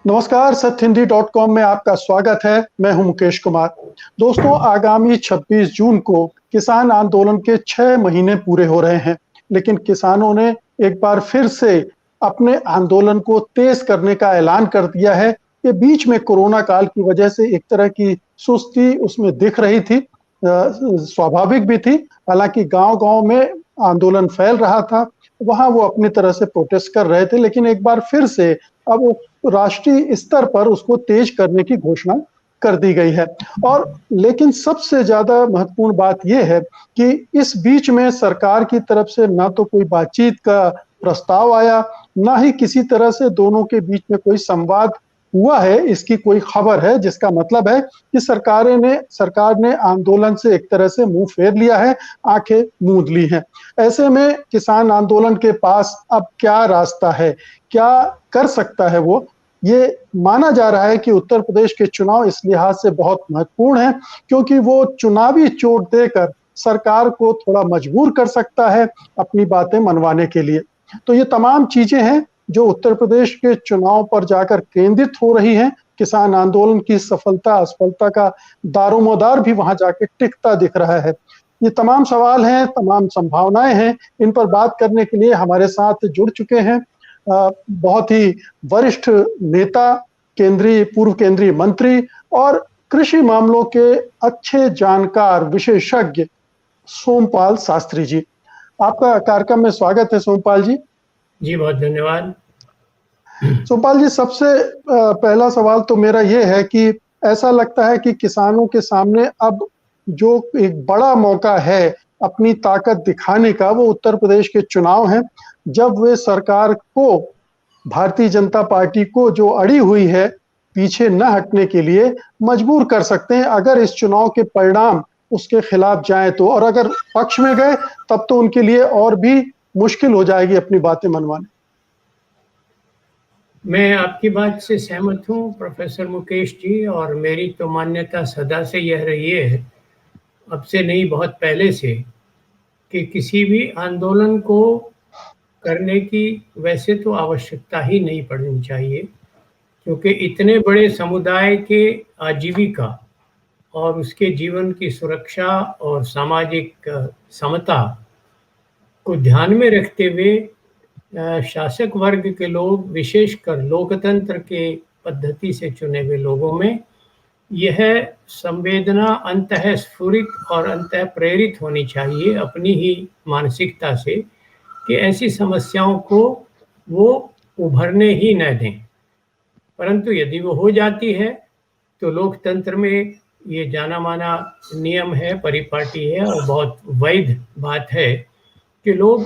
नमस्कार, सत्यहिंदी.com में आपका स्वागत है। मैं हूं मुकेश कुमार। दोस्तों, आगामी 26 जून को किसान आंदोलन के 6 महीने पूरे हो रहे हैं, लेकिन किसानों ने एक बार फिर से अपने आंदोलन को तेज करने का ऐलान कर दिया है। ये बीच में कोरोना काल की वजह से एक तरह की सुस्ती उसमें दिख रही थी, स्वाभाविक भी थी। हालांकि गांव-गांव में आंदोलन फैल रहा था, वहां वो अपनी तरह से प्रोटेस्ट कर रहे थे, लेकिन एक बार फिर से अब वो राष्ट्रीय स्तर पर उसको तेज करने की घोषणा कर दी गई है। और लेकिन सबसे ज्यादा महत्वपूर्ण बात यह है कि इस बीच में सरकार की तरफ से ना तो कोई बातचीत का प्रस्ताव आया, ना ही किसी तरह से दोनों के बीच में कोई संवाद हुआ है, इसकी कोई खबर है, जिसका मतलब है कि सरकार ने आंदोलन से एक तरह से मुंह फेर लिया है, आंखें मूंद ली हैं। ऐसे में किसान आंदोलन के पास अब क्या रास्ता है, क्या कर सकता है वो? ये माना जा रहा है कि उत्तर प्रदेश के चुनाव इस लिहाज से बहुत महत्वपूर्ण है, क्योंकि वो चुनावी चोट देकर सरकार को थोड़ा मजबूर कर सकता है अपनी बातें मनवाने के लिए। तो ये तमाम चीजें हैं जो उत्तर प्रदेश के चुनाव पर जाकर केंद्रित हो रही हैं। किसान आंदोलन की सफलता असफलता का दारोमदार भी वहां जाके टिकता दिख रहा है। ये तमाम सवाल हैं, तमाम संभावनाएं हैं। इन पर बात करने के लिए हमारे साथ जुड़ चुके हैं बहुत ही वरिष्ठ नेता, पूर्व केंद्रीय मंत्री और कृषि मामलों के अच्छे जानकार विशेषज्ञ सोमपाल शास्त्री जी। आपका कार्यक्रम में स्वागत है सोमपाल जी। जी बहुत धन्यवाद। सोमपाल जी, सबसे पहला सवाल तो मेरा ये है कि ऐसा लगता है कि किसानों के सामने अब जो एक बड़ा मौका है अपनी ताकत दिखाने का, वो उत्तर प्रदेश के चुनाव हैं, जब वे सरकार को, भारतीय जनता पार्टी को जो अड़ी हुई है पीछे न हटने के लिए मजबूर कर सकते हैं अगर इस चुनाव के परिणाम उसके खिलाफ जाए तो। और अगर पक्ष में गए तब तो उनके लिए और भी मुश्किल हो जाएगी अपनी बातें मनवाने। मैं आपकी बात से सहमत हूँ प्रोफेसर मुकेश जी, और मेरी तो मान्यता सदा से यह रही है, अब से नहीं बहुत पहले से, कि किसी भी आंदोलन को करने की वैसे तो आवश्यकता ही नहीं पड़नी चाहिए, क्योंकि इतने बड़े समुदाय के आजीविका और उसके जीवन की सुरक्षा और सामाजिक समता को ध्यान में रखते हुए शासक वर्ग के लोग, विशेषकर लोकतंत्र के पद्धति से चुने हुए लोगों में यह संवेदना अंतःस्फुरित और अंतः प्रेरित होनी चाहिए अपनी ही मानसिकता से, कि ऐसी समस्याओं को वो उभरने ही न दें। परंतु यदि वो हो जाती है तो लोकतंत्र में ये जाना माना नियम है, परिपाटी है और बहुत वैध बात है कि लोग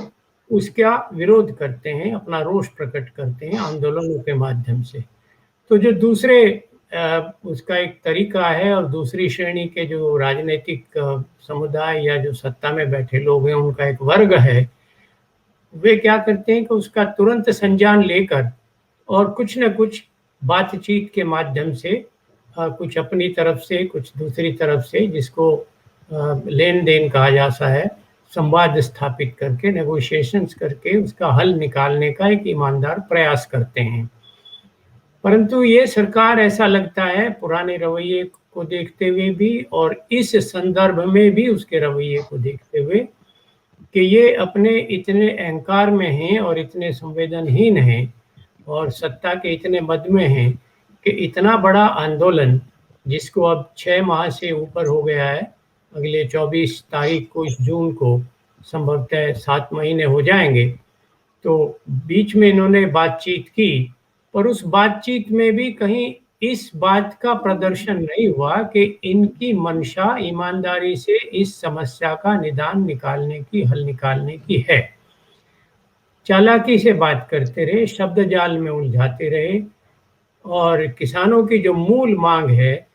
उसका विरोध करते हैं, अपना रोष प्रकट करते हैं आंदोलनों के माध्यम से। तो जो दूसरे उसका एक तरीका है, और दूसरी श्रेणी के जो राजनीतिक समुदाय या जो सत्ता में बैठे लोग हैं, उनका एक वर्ग है, वे क्या करते हैं कि उसका तुरंत संज्ञान लेकर और कुछ न कुछ बातचीत के माध्यम से कुछ अपनी तरफ से, कुछ दूसरी तरफ से, जिसको लेन देन कहा जाता है, संवाद स्थापित करके, नेगोशिएशंस करके उसका हल निकालने का एक ईमानदार प्रयास करते हैं। परंतु ये सरकार, ऐसा लगता है पुराने रवैये को देखते हुए भी और इस संदर्भ में भी उसके रवैये को देखते हुए, कि ये अपने इतने अहंकार में हैं और इतने संवेदनहीन हैं और सत्ता के इतने मद में हैं कि इतना बड़ा आंदोलन, जिसको अब 6 माह से ऊपर हो गया है, अगले 24 तारीख को, इस जून को संभवतः 7 महीने हो जाएंगे, तो बीच में इन्होंने बातचीत की, पर उस बातचीत में भी कहीं इस बात का प्रदर्शन नहीं हुआ कि इनकी मंशा ईमानदारी से इस समस्या का निदान निकालने की, हल निकालने की है। चालाकी से बात करते रहे, शब्द जाल में उलझाते रहे, और किसानों की जो मूल मांग है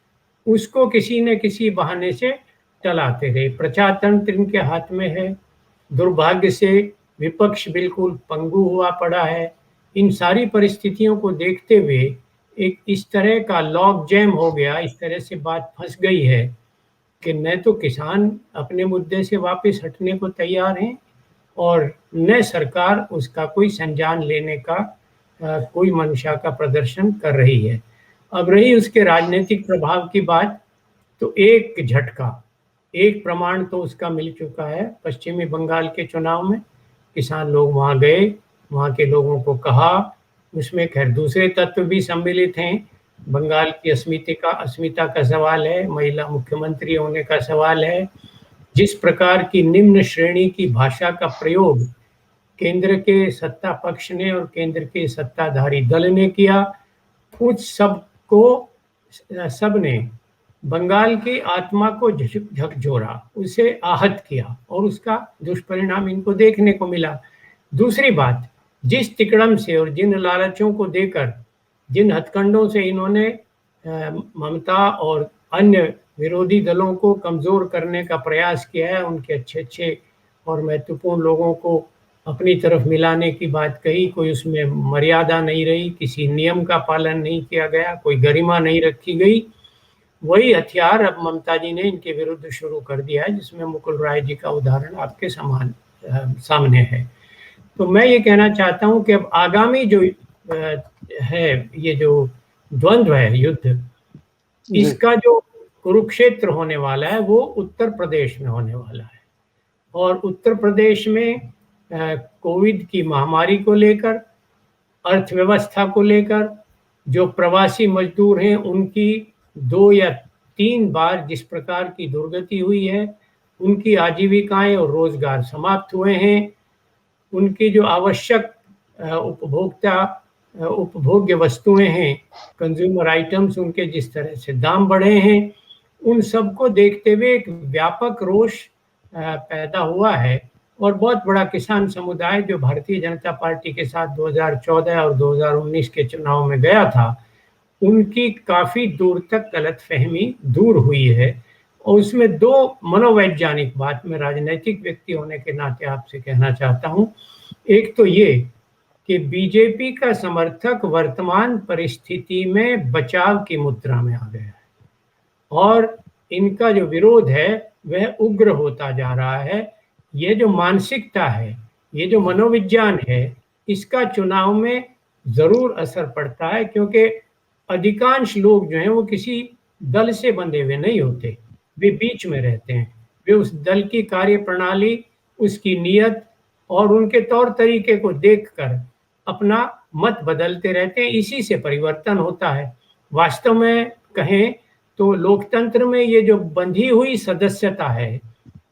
उसको किसी न किसी बहाने से टलाते रहे। प्रजातंत्र इनके हाथ में है, दुर्भाग्य से विपक्ष बिल्कुल पंगु हुआ पड़ा है। इन सारी परिस्थितियों को देखते हुए एक इस तरह का लॉक जैम हो गया, इस तरह से बात फंस गई है कि न तो किसान अपने मुद्दे से वापस हटने को तैयार हैं और न सरकार उसका कोई संज्ञान लेने का कोई मंशा का प्रदर्शन कर रही है। अब रही उसके राजनीतिक प्रभाव की बात, तो एक झटका, एक प्रमाण तो उसका मिल चुका है पश्चिमी बंगाल के चुनाव में। किसान लोग वहां गए, वहां के लोगों को कहा, उसमें खैर दूसरे तत्व भी सम्मिलित हैं। बंगाल की अस्मिता का सवाल है, महिला मुख्यमंत्री होने का सवाल है, जिस प्रकार की निम्न श्रेणी की भाषा का प्रयोग केंद्र के सत्ता पक्ष ने और केंद्र के सत्ताधारी दल ने किया, उस सबने बंगाल की आत्मा को झकझोरा, उसे आहत किया और उसका दुष्परिणाम इनको देखने को मिला। दूसरी बात, जिस तिकड़म से और जिन लालचों को देकर, जिन हथकंडों से इन्होंने ममता और अन्य विरोधी दलों को कमजोर करने का प्रयास किया है, उनके अच्छे अच्छे और महत्वपूर्ण लोगों को अपनी तरफ मिलाने की बात कही, कोई उसमें मर्यादा नहीं रही, किसी नियम का पालन नहीं किया गया, कोई गरिमा नहीं रखी गई, वही हथियार अब ममता जी ने इनके विरुद्ध शुरू कर दिया है, जिसमें मुकुल राय जी का उदाहरण आपके सामने है। तो मैं ये कहना चाहता हूं कि अब आगामी जो है, ये जो द्वंद्व है, युद्ध, इसका जो कुरुक्षेत्र होने वाला है वो उत्तर प्रदेश में होने वाला है। और उत्तर प्रदेश में कोविड की महामारी को लेकर, अर्थव्यवस्था को लेकर, जो प्रवासी मजदूर हैं उनकी 2 या 3 बार जिस प्रकार की दुर्गति हुई है, उनकी आजीविकाएं और रोजगार समाप्त हुए हैं, उनकी जो आवश्यक उपभोग्य वस्तुएं हैं, कंज्यूमर आइटम्स, उनके जिस तरह से दाम बढ़े हैं, उन सब को देखते हुए एक व्यापक रोष पैदा हुआ है। और बहुत बड़ा किसान समुदाय जो भारतीय जनता पार्टी के साथ 2014 और 2019 के चुनाव में गया था, उनकी काफी दूर तक गलतफहमी दूर हुई है। और उसमें 2 मनोवैज्ञानिक बात मैं राजनीतिक व्यक्ति होने के नाते आपसे कहना चाहता हूं। एक तो ये कि बीजेपी का समर्थक वर्तमान परिस्थिति में बचाव की मुद्रा में आ गया है और इनका जो विरोध है वह उग्र होता जा रहा है। ये जो मानसिकता है, ये जो मनोविज्ञान है, इसका चुनाव में जरूर असर पड़ता है, क्योंकि अधिकांश लोग जो हैं वो किसी दल से बंधे हुए नहीं होते, वे बीच में रहते हैं। वे उस दल की कार्यप्रणाली, उसकी नीयत और उनके तौर तरीके को देखकर अपना मत बदलते रहते हैं। इसी से परिवर्तन होता है। वास्तव में कहें तो लोकतंत्र में ये जो बंधी हुई सदस्यता है,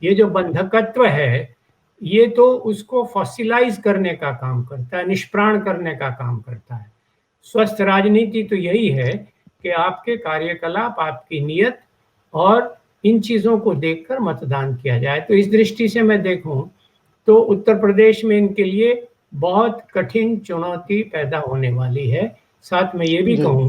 ये जो बंधकत्व है, ये तो उसको फॉसिलाइज करने का काम करता है, निष्प्राण करने का काम करता है। स्वस्थ राजनीति तो यही है कि आपके कार्यकलाप, आपकी नीयत और इन चीजों को देखकर मतदान किया जाए। तो इस दृष्टि से मैं देखूं तो उत्तर प्रदेश में इनके लिए बहुत कठिन चुनौती पैदा होने वाली है। साथ में ये भी कहूं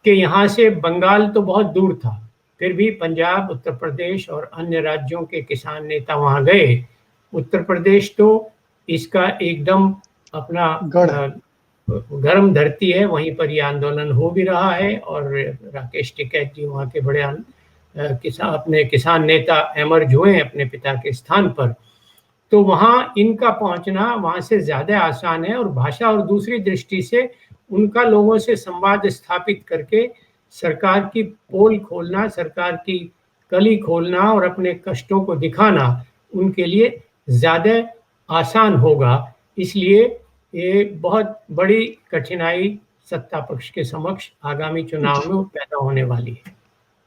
कि यहाँ से बंगाल तो बहुत दूर था, फिर भी पंजाब, उत्तर प्रदेश और अन्य राज्यों के किसान नेता वहां गए। उत्तर प्रदेश तो इसका एकदम अपना गर्म धरती है, वहीं पर ये आंदोलन हो भी रहा है। और राकेश टिकैत जी वहाँ के बड़े अपने किसान नेता एमर्ज हुए हैं अपने पिता के स्थान पर, तो वहाँ इनका पहुँचना वहाँ से ज़्यादा आसान है। और भाषा और दूसरी दृष्टि से उनका लोगों से संवाद स्थापित करके सरकार की पोल खोलना, सरकार की कली खोलना और अपने कष्टों को दिखाना उनके लिए ज़्यादा आसान होगा। इसलिए ये बहुत बड़ी कठिनाई सत्ता पक्ष के समक्ष आगामी चुनाव में पैदा होने वाली है।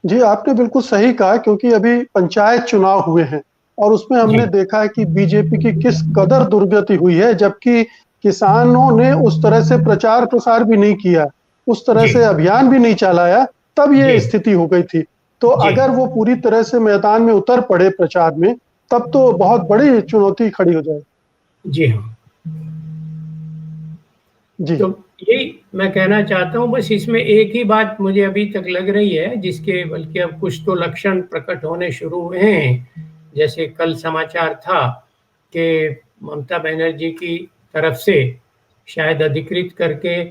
जी, आपने बिल्कुल सही कहा, क्योंकि अभी पंचायत चुनाव हुए हैं और उसमें हमने देखा है कि बीजेपी की किस कदर दुर्गति हुई है, जबकि किसानों ने उस तरह से प्रचार प्रसार भी नहीं किया, उस तरह से अभियान भी नहीं चलाया, तब ये स्थिति हो गई थी। तो अगर वो पूरी तरह से मैदान में उतर पड़े प्रचार में, तब तो बहुत बड़ी चुनौती खड़ी हो जाए। जी हाँ जी, तो यही मैं कहना चाहता हूँ। बस इसमें एक ही बात मुझे अभी तक लग रही है, जिसके बल्कि अब कुछ तो लक्षण प्रकट होने शुरू हुए हैं। जैसे कल समाचार था कि ममता बनर्जी की तरफ से शायद अधिकृत करके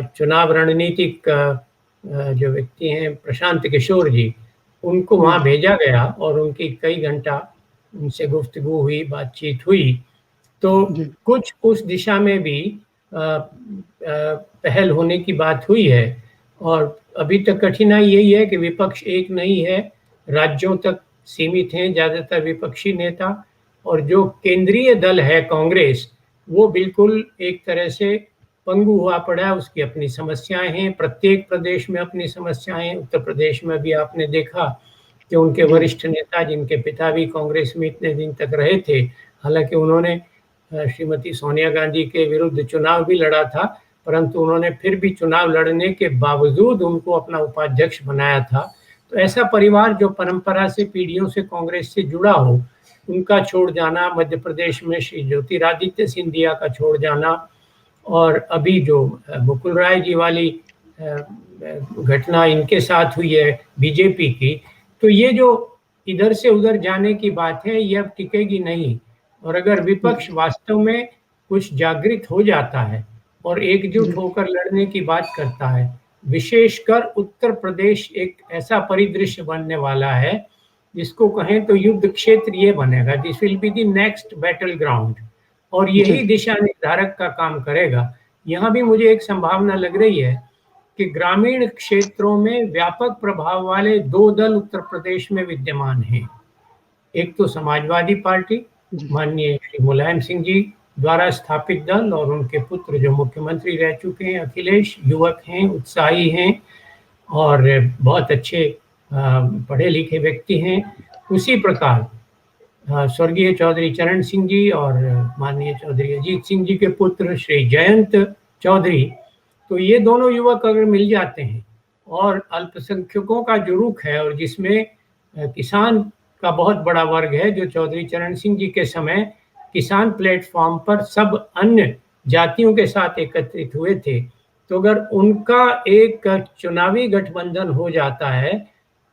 चुनाव रणनीतिक जो व्यक्ति हैं प्रशांत किशोर जी, उनको वहाँ भेजा गया और उनकी कई घंटा उनसे गुफ्तगू हुई, बातचीत हुई। तो कुछ उस दिशा में भी पहल होने की बात हुई है। और अभी तक कठिनाई यही है कि विपक्ष एक नहीं है, राज्यों तक सीमित हैं ज़्यादातर विपक्षी नेता, और जो केंद्रीय दल है कांग्रेस, वो बिल्कुल एक तरह से पंगु हुआ पड़ा है। उसकी अपनी समस्याएं हैं, प्रत्येक प्रदेश में अपनी समस्याएं हैं। उत्तर प्रदेश में भी आपने देखा कि उनके वरिष्ठ नेता, जिनके पिता भी कांग्रेस में इतने दिन तक रहे थे, हालांकि उन्होंने श्रीमती सोनिया गांधी के विरुद्ध चुनाव भी लड़ा था, परंतु उन्होंने फिर भी चुनाव लड़ने के बावजूद उनको अपना उपाध्यक्ष बनाया था। तो ऐसा परिवार जो परंपरा से, पीढ़ियों से कांग्रेस से जुड़ा हो, उनका छोड़ जाना, मध्य प्रदेश में श्री ज्योतिरादित्य सिंधिया का छोड़ जाना, और अभी जो मुकुल राय जी वाली घटना इनके साथ हुई है बीजेपी की, तो ये जो इधर से उधर जाने की बात है, ये अब टिकेगी नहीं। और अगर विपक्ष वास्तव में कुछ जागृत हो जाता है और एकजुट होकर लड़ने की बात करता है, विशेषकर उत्तर प्रदेश एक ऐसा परिदृश्य बनने वाला है जिसको कहें तो युद्ध क्षेत्र ये बनेगा, this will be the next battle ground, और यही दिशा निर्धारक का काम करेगा। यहाँ भी मुझे एक संभावना लग रही है कि ग्रामीण क्षेत्रों में व्यापक प्रभाव वाले दो दल उत्तर प्रदेश में विद्यमान हैं। एक तो समाजवादी पार्टी, माननीय श्री मुलायम सिंह जी द्वारा स्थापित दल, और उनके पुत्र जो मुख्यमंत्री रह चुके हैं अखिलेश, युवक हैं, उत्साही हैं और बहुत अच्छे पढ़े लिखे व्यक्ति हैं। उसी प्रकार स्वर्गीय चौधरी चरण सिंह जी और माननीय चौधरी अजीत सिंह जी के पुत्र श्री जयंत चौधरी, तो ये दोनों युवक अगर मिल जाते हैं, और अल्पसंख्यकों का जो रुख है, और जिसमें किसान का बहुत बड़ा वर्ग है, जो चौधरी चरण सिंह जी के समय किसान प्लेटफॉर्म पर सब अन्य जातियों के साथ एकत्रित हुए थे, तो अगर उनका एक चुनावी गठबंधन हो जाता है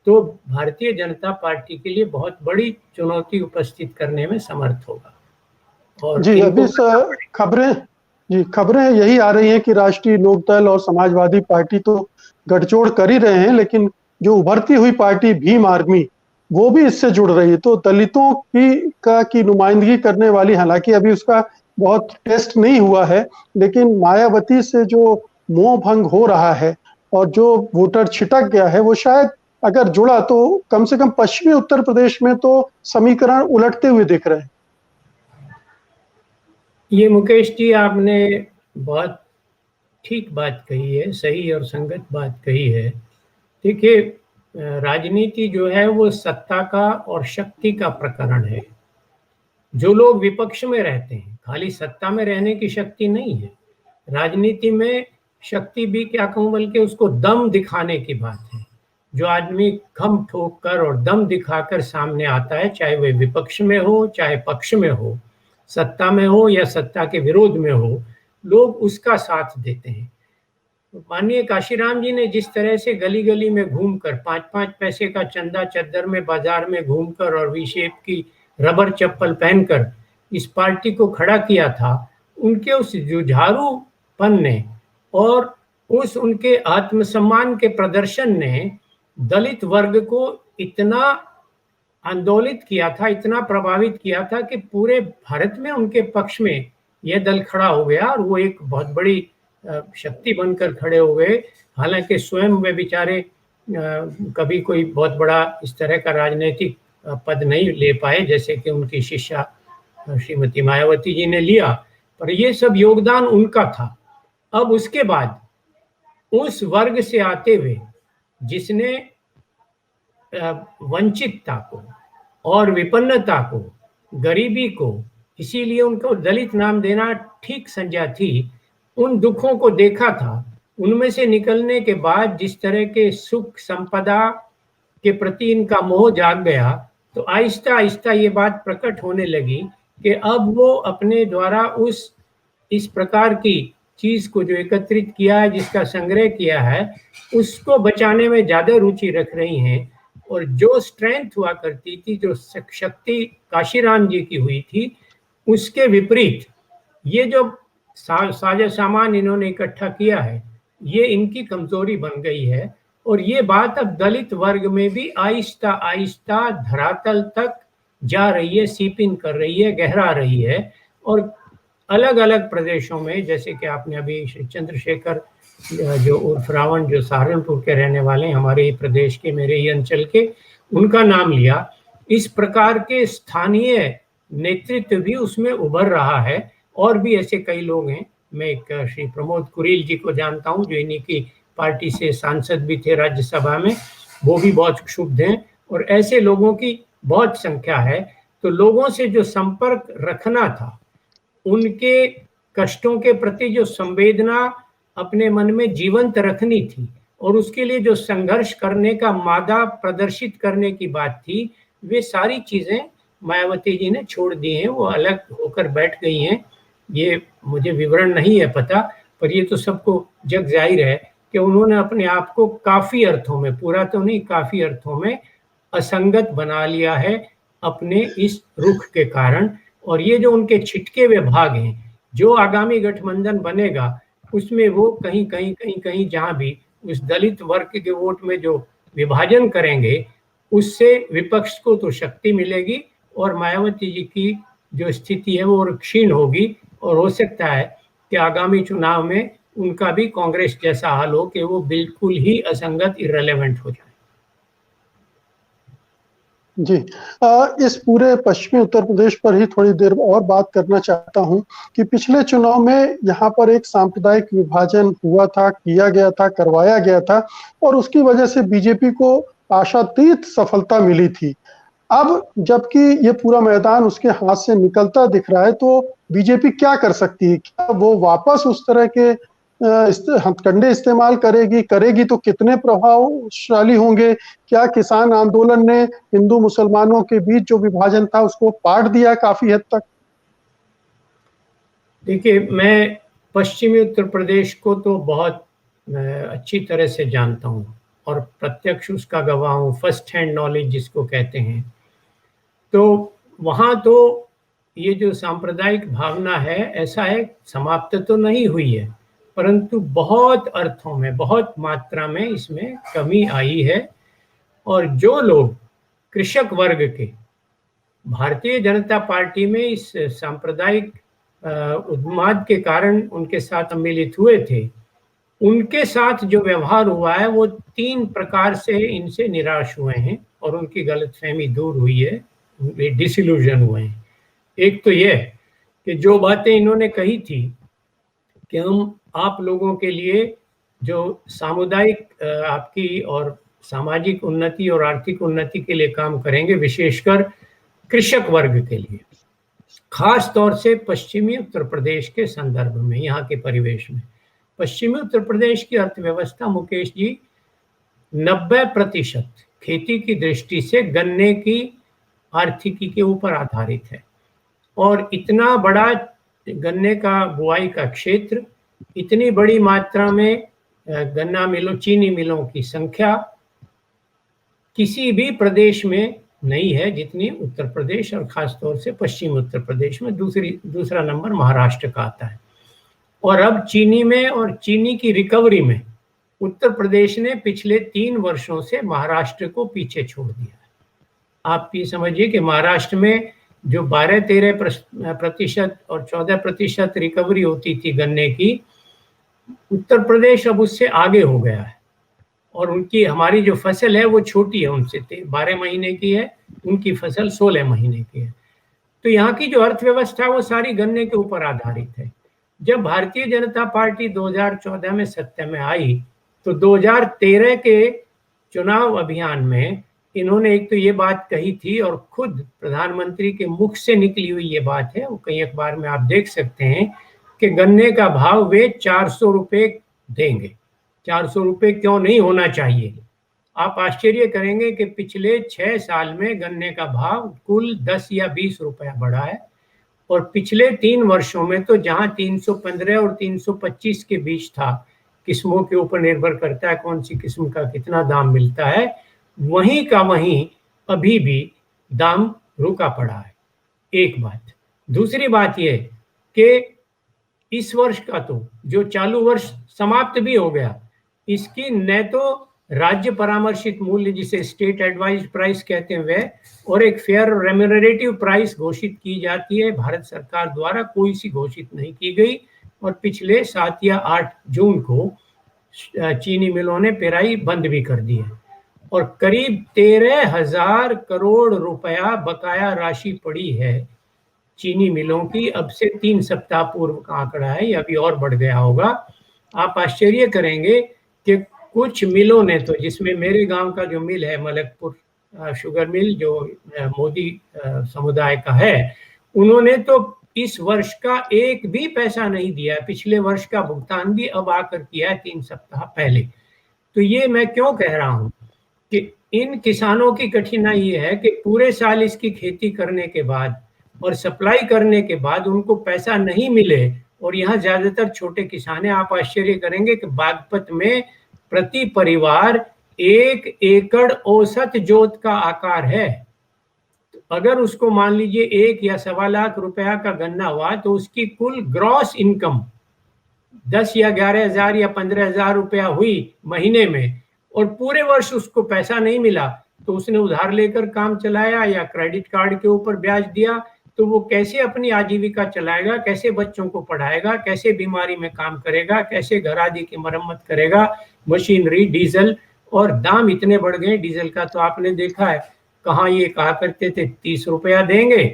तो भारतीय जनता पार्टी के लिए बहुत बड़ी चुनौती उपस्थित करने में समर्थ होगा। और जी, अभी खबरें यही आ रही हैं कि राष्ट्रीय लोकदल और समाजवादी पार्टी तो गठजोड़ कर ही रहे हैं, लेकिन जो उभरती हुई पार्टी भीम आर्मी, वो भी इससे जुड़ रही है। तो दलितों की नुमाइंदगी करने वाली, हालांकि अभी उसका बहुत टेस्ट नहीं हुआ है, लेकिन मायावती से जो मोह भंग हो रहा है और जो वोटर छिटक गया है, वो शायद अगर जुड़ा तो कम से कम पश्चिमी उत्तर प्रदेश में तो समीकरण उलटते हुए दिख रहे हैं। ये मुकेश जी, आपने बहुत ठीक बात कही है, सही और संगत बात कही है। देखिए, राजनीति जो है वो सत्ता का और शक्ति का प्रकरण है। जो लोग विपक्ष में रहते हैं, खाली सत्ता में रहने की शक्ति नहीं है, राजनीति में शक्ति भी क्या कहूँ, बल्कि उसको दम दिखाने की बात है। जो आदमी खम ठोक कर और दम दिखाकर सामने आता है, चाहे वह विपक्ष में हो चाहे पक्ष में हो, सत्ता में हो या सत्ता के विरोध में हो, लोग उसका साथ देते हैं। माननीय काशीराम जी ने जिस तरह से गली गली में घूमकर 5-5 पैसे का चंदा चद्दर में बाजार में घूमकर और वी शेप की रबर चप्पल पहनकर इस पार्टी को खड़ा किया था, उनके उस जुझारूपन ने और उस उनके आत्मसम्मान के प्रदर्शन ने दलित वर्ग को इतना आंदोलित किया था, इतना प्रभावित किया था कि पूरे भारत में उनके पक्ष में यह दल खड़ा हो गया और वो एक बहुत बड़ी शक्ति बनकर खड़े हो गए। हालांकि स्वयं वे बेचारे कभी कोई बहुत बड़ा इस तरह का राजनीतिक पद नहीं ले पाए जैसे कि उनकी शिष्या श्रीमती मायावती जी ने लिया, पर ये सब योगदान उनका था। अब उसके बाद उस वर्ग से आते हुए जिसने वंचितता को और विपन्नता को, गरीबी को, इसीलिए उनको दलित नाम देना ठीक संज्ञा थी, उन दुखों को देखा था, उनमें से निकलने के बाद जिस तरह के सुख संपदा के प्रति इनका मोह जाग गया, तो आहिस्ता आहिस्ता ये बात प्रकट होने लगी कि अब वो अपने द्वारा इस प्रकार की चीज को जो एकत्रित किया है, जिसका संग्रह किया है, उसको बचाने में ज्यादा रुचि रख रही हैं। और जो स्ट्रेंथ हुआ करती थी, जो शक्ति काशीराम जी की हुई थी, उसके विपरीत ये जो साजा सामान इन्होंने इकट्ठा किया है, ये इनकी कमजोरी बन गई है। और ये बात अब दलित वर्ग में भी आहिस्ता आहिस्ता धरातल तक जा रही है, सीप इन कर रही है, गहरा रही है। और अलग अलग प्रदेशों में, जैसे कि आपने अभी श्री चंद्रशेखर जो उर्फ रावण, जो सहारनपुर के रहने वाले हैं, हमारे ही प्रदेश के, मेरे ही अंचल के, उनका नाम लिया। इस प्रकार के स्थानीय नेतृत्व भी उसमें उभर रहा है। और भी ऐसे कई लोग हैं। मैं एक श्री प्रमोद कुरील जी को जानता हूं, जो इन्हीं की पार्टी से सांसद भी थे राज्यसभा में, वो भी बहुत क्षुब्ध हैं। और ऐसे लोगों की बहुत संख्या है। तो लोगों से जो संपर्क रखना था, उनके कष्टों के प्रति जो संवेदना अपने मन में जीवंत रखनी थी, और उसके लिए जो संघर्ष करने का मादा प्रदर्शित करने की बात थी, वे सारी चीजें मायावती जी ने छोड़ दी हैं। वो अलग होकर बैठ गई हैं। ये मुझे विवरण नहीं है पता, पर ये तो सबको जग जाहिर है कि उन्होंने अपने आप को काफी अर्थों में, पूरा तो नहीं, काफी अर्थों में असंगत बना लिया है अपने इस रुख के कारण। और ये जो उनके छिटके हुए भाग हैं, जो आगामी गठबंधन बनेगा, उसमें वो कहीं कहीं कहीं कहीं जहां भी उस दलित वर्ग के वोट में जो विभाजन करेंगे, उससे विपक्ष को तो शक्ति मिलेगी, और मायावती जी की जो स्थिति है वो क्षीण होगी। और हो सकता है कि आगामी चुनाव में उनका भी कांग्रेस जैसा हाल हो कि वो बिल्कुल ही असंगत, इररिलेवेंट हो जाए। जी, इस पूरे पश्चिमी उत्तर प्रदेश पर ही थोड़ी देर और बात करना चाहता हूं कि पिछले चुनाव में यहाँ पर एक सांप्रदायिक विभाजन हुआ था, किया गया था, करवाया गया था, और उसकी वजह से बीजेपी को आशातीत सफलता मिली थी। अब जबकि ये पूरा मैदान उसके हाथ से निकलता दिख रहा है, तो बीजेपी क्या कर सकती है? क्या वो वापस उस तरह के हथकंडे इस्तेमाल करेगी तो कितने प्रभावशाली होंगे? क्या किसान आंदोलन ने हिंदू मुसलमानों के बीच जो विभाजन था उसको पाट दिया काफी हद तक? देखिए, मैं पश्चिमी उत्तर प्रदेश को तो बहुत अच्छी तरह से जानता हूँ, और प्रत्यक्ष उसका गवाह हूँ, फर्स्ट हैंड नॉलेज जिसको कहते हैं। तो वहाँ तो ये जो सांप्रदायिक भावना है, ऐसा है, समाप्त तो नहीं हुई है, परंतु बहुत अर्थों में, बहुत मात्रा में इसमें कमी आई है। और जो लोग कृषक वर्ग के भारतीय जनता पार्टी में इस सांप्रदायिक उन्माद के कारण उनके साथ सम्मिलित हुए थे, उनके साथ जो व्यवहार हुआ है, वो 3 प्रकार से इनसे निराश हुए हैं, और उनकी गलतफहमी दूर हुई है, डिसइल्यूजन हुए हैं। एक तो यह कि जो बातें इन्होंने कही थी कि हम आप लोगों के लिए जो सामुदायिक आपकी और सामाजिक उन्नति और आर्थिक उन्नति के लिए काम करेंगे, विशेषकर कृषक वर्ग के लिए, खास तौर से पश्चिमी उत्तर प्रदेश के संदर्भ में, यहाँ के परिवेश में। पश्चिमी उत्तर प्रदेश की अर्थव्यवस्था, मुकेश जी, 90% खेती की दृष्टि से गन्ने की आर्थिकी के ऊपर आधारित है। और इतना बड़ा गन्ने का बुआई का क्षेत्र, इतनी बड़ी मात्रा में गन्ना मिलों, चीनी मिलों की संख्या किसी भी प्रदेश में नहीं है जितनी उत्तर प्रदेश, और खास तौर से पश्चिम उत्तर प्रदेश में। दूसरा नंबर महाराष्ट्र का आता है। और अब चीनी में और चीनी की रिकवरी में उत्तर प्रदेश ने पिछले 3 वर्षों से महाराष्ट्र को पीछे छोड़ दिया है। आप ये समझिए कि महाराष्ट्र में जो 12-13% और 14% रिकवरी होती थी गन्ने की, उत्तर प्रदेश अब उससे आगे हो गया है। और उनकी, हमारी जो फसल है वो छोटी है उनसे, 12 महीने की है, उनकी फसल 16 महीने की है। तो यहाँ की जो अर्थव्यवस्था है वो सारी गन्ने के ऊपर आधारित है। जब भारतीय जनता पार्टी 2014 में सत्ता में आई, तो 2013 के चुनाव अभियान में इन्होंने एक तो ये बात कही थी, और खुद प्रधानमंत्री के मुख से निकली हुई ये बात है, वो कई अखबार में आप देख सकते हैं, कि गन्ने का भाव वे 400 रुपये देंगे। 400 रुपये क्यों नहीं होना चाहिए? आप आश्चर्य करेंगे कि पिछले 6 साल में गन्ने का भाव कुल 10 या 20 रुपया बढ़ा है। और पिछले 3 वर्षों में तो जहां 315 और 325 के बीच था, किस्मों के ऊपर निर्भर करता है कौन सी किस्म का कितना दाम मिलता है, वहीं का वहीं अभी भी दाम रुका पड़ा है। एक बात। दूसरी बात यह कि इस वर्ष का तो जो चालू वर्ष समाप्त भी हो गया, इसकी न तो राज्य परामर्शित मूल्य जिसे स्टेट एडवाइज प्राइस कहते हैं वह, और एक फेयर रेम्यूनरेटिव प्राइस घोषित की जाती है भारत सरकार द्वारा, कोई सी घोषित नहीं की गई। और पिछले 7 या 8 जून को चीनी मिलों ने पेराई बंद भी कर दी है। और करीब 13,000 करोड़ रुपया बकाया राशि पड़ी है चीनी मिलों की। अब से 3 सप्ताह पूर्व का आंकड़ा है, ये अभी और बढ़ गया होगा। आप आश्चर्य करेंगे कि कुछ मिलों ने तो, जिसमें मेरे गांव का जो मिल है मलकपुर शुगर मिल जो मोदी समुदाय का है, उन्होंने तो इस वर्ष का एक भी पैसा नहीं दिया है। पिछले वर्ष का भुगतान भी अब आकर किया है 3 सप्ताह पहले। तो ये मैं क्यों कह रहा हूं कि इन किसानों की कठिनाई ये है कि पूरे साल इसकी खेती करने के बाद और सप्लाई करने के बाद उनको पैसा नहीं मिले। और यहाँ ज्यादातर छोटे किसान हैं। आप आश्चर्य करेंगे कि बागपत में प्रति परिवार 1 एकड़ औसत जोत का आकार है। तो अगर उसको मान लीजिए 1 या 1.25 लाख रुपया का गन्ना हुआ तो उसकी कुल ग्रॉस इनकम 10 या 11,000 या 15,000 रुपया हुई महीने में, और पूरे वर्ष उसको पैसा नहीं मिला तो उसने उधार लेकर काम चलाया या क्रेडिट कार्ड के ऊपर ब्याज दिया। तो वो कैसे अपनी आजीविका चलाएगा, कैसे बच्चों को पढ़ाएगा, कैसे बीमारी में काम करेगा, कैसे घर आदि की मरम्मत करेगा। मशीनरी, डीजल, और दाम इतने बढ़ गए डीजल का, तो आपने देखा है कहाँ ये कहा करते थे 30 रुपया देंगे,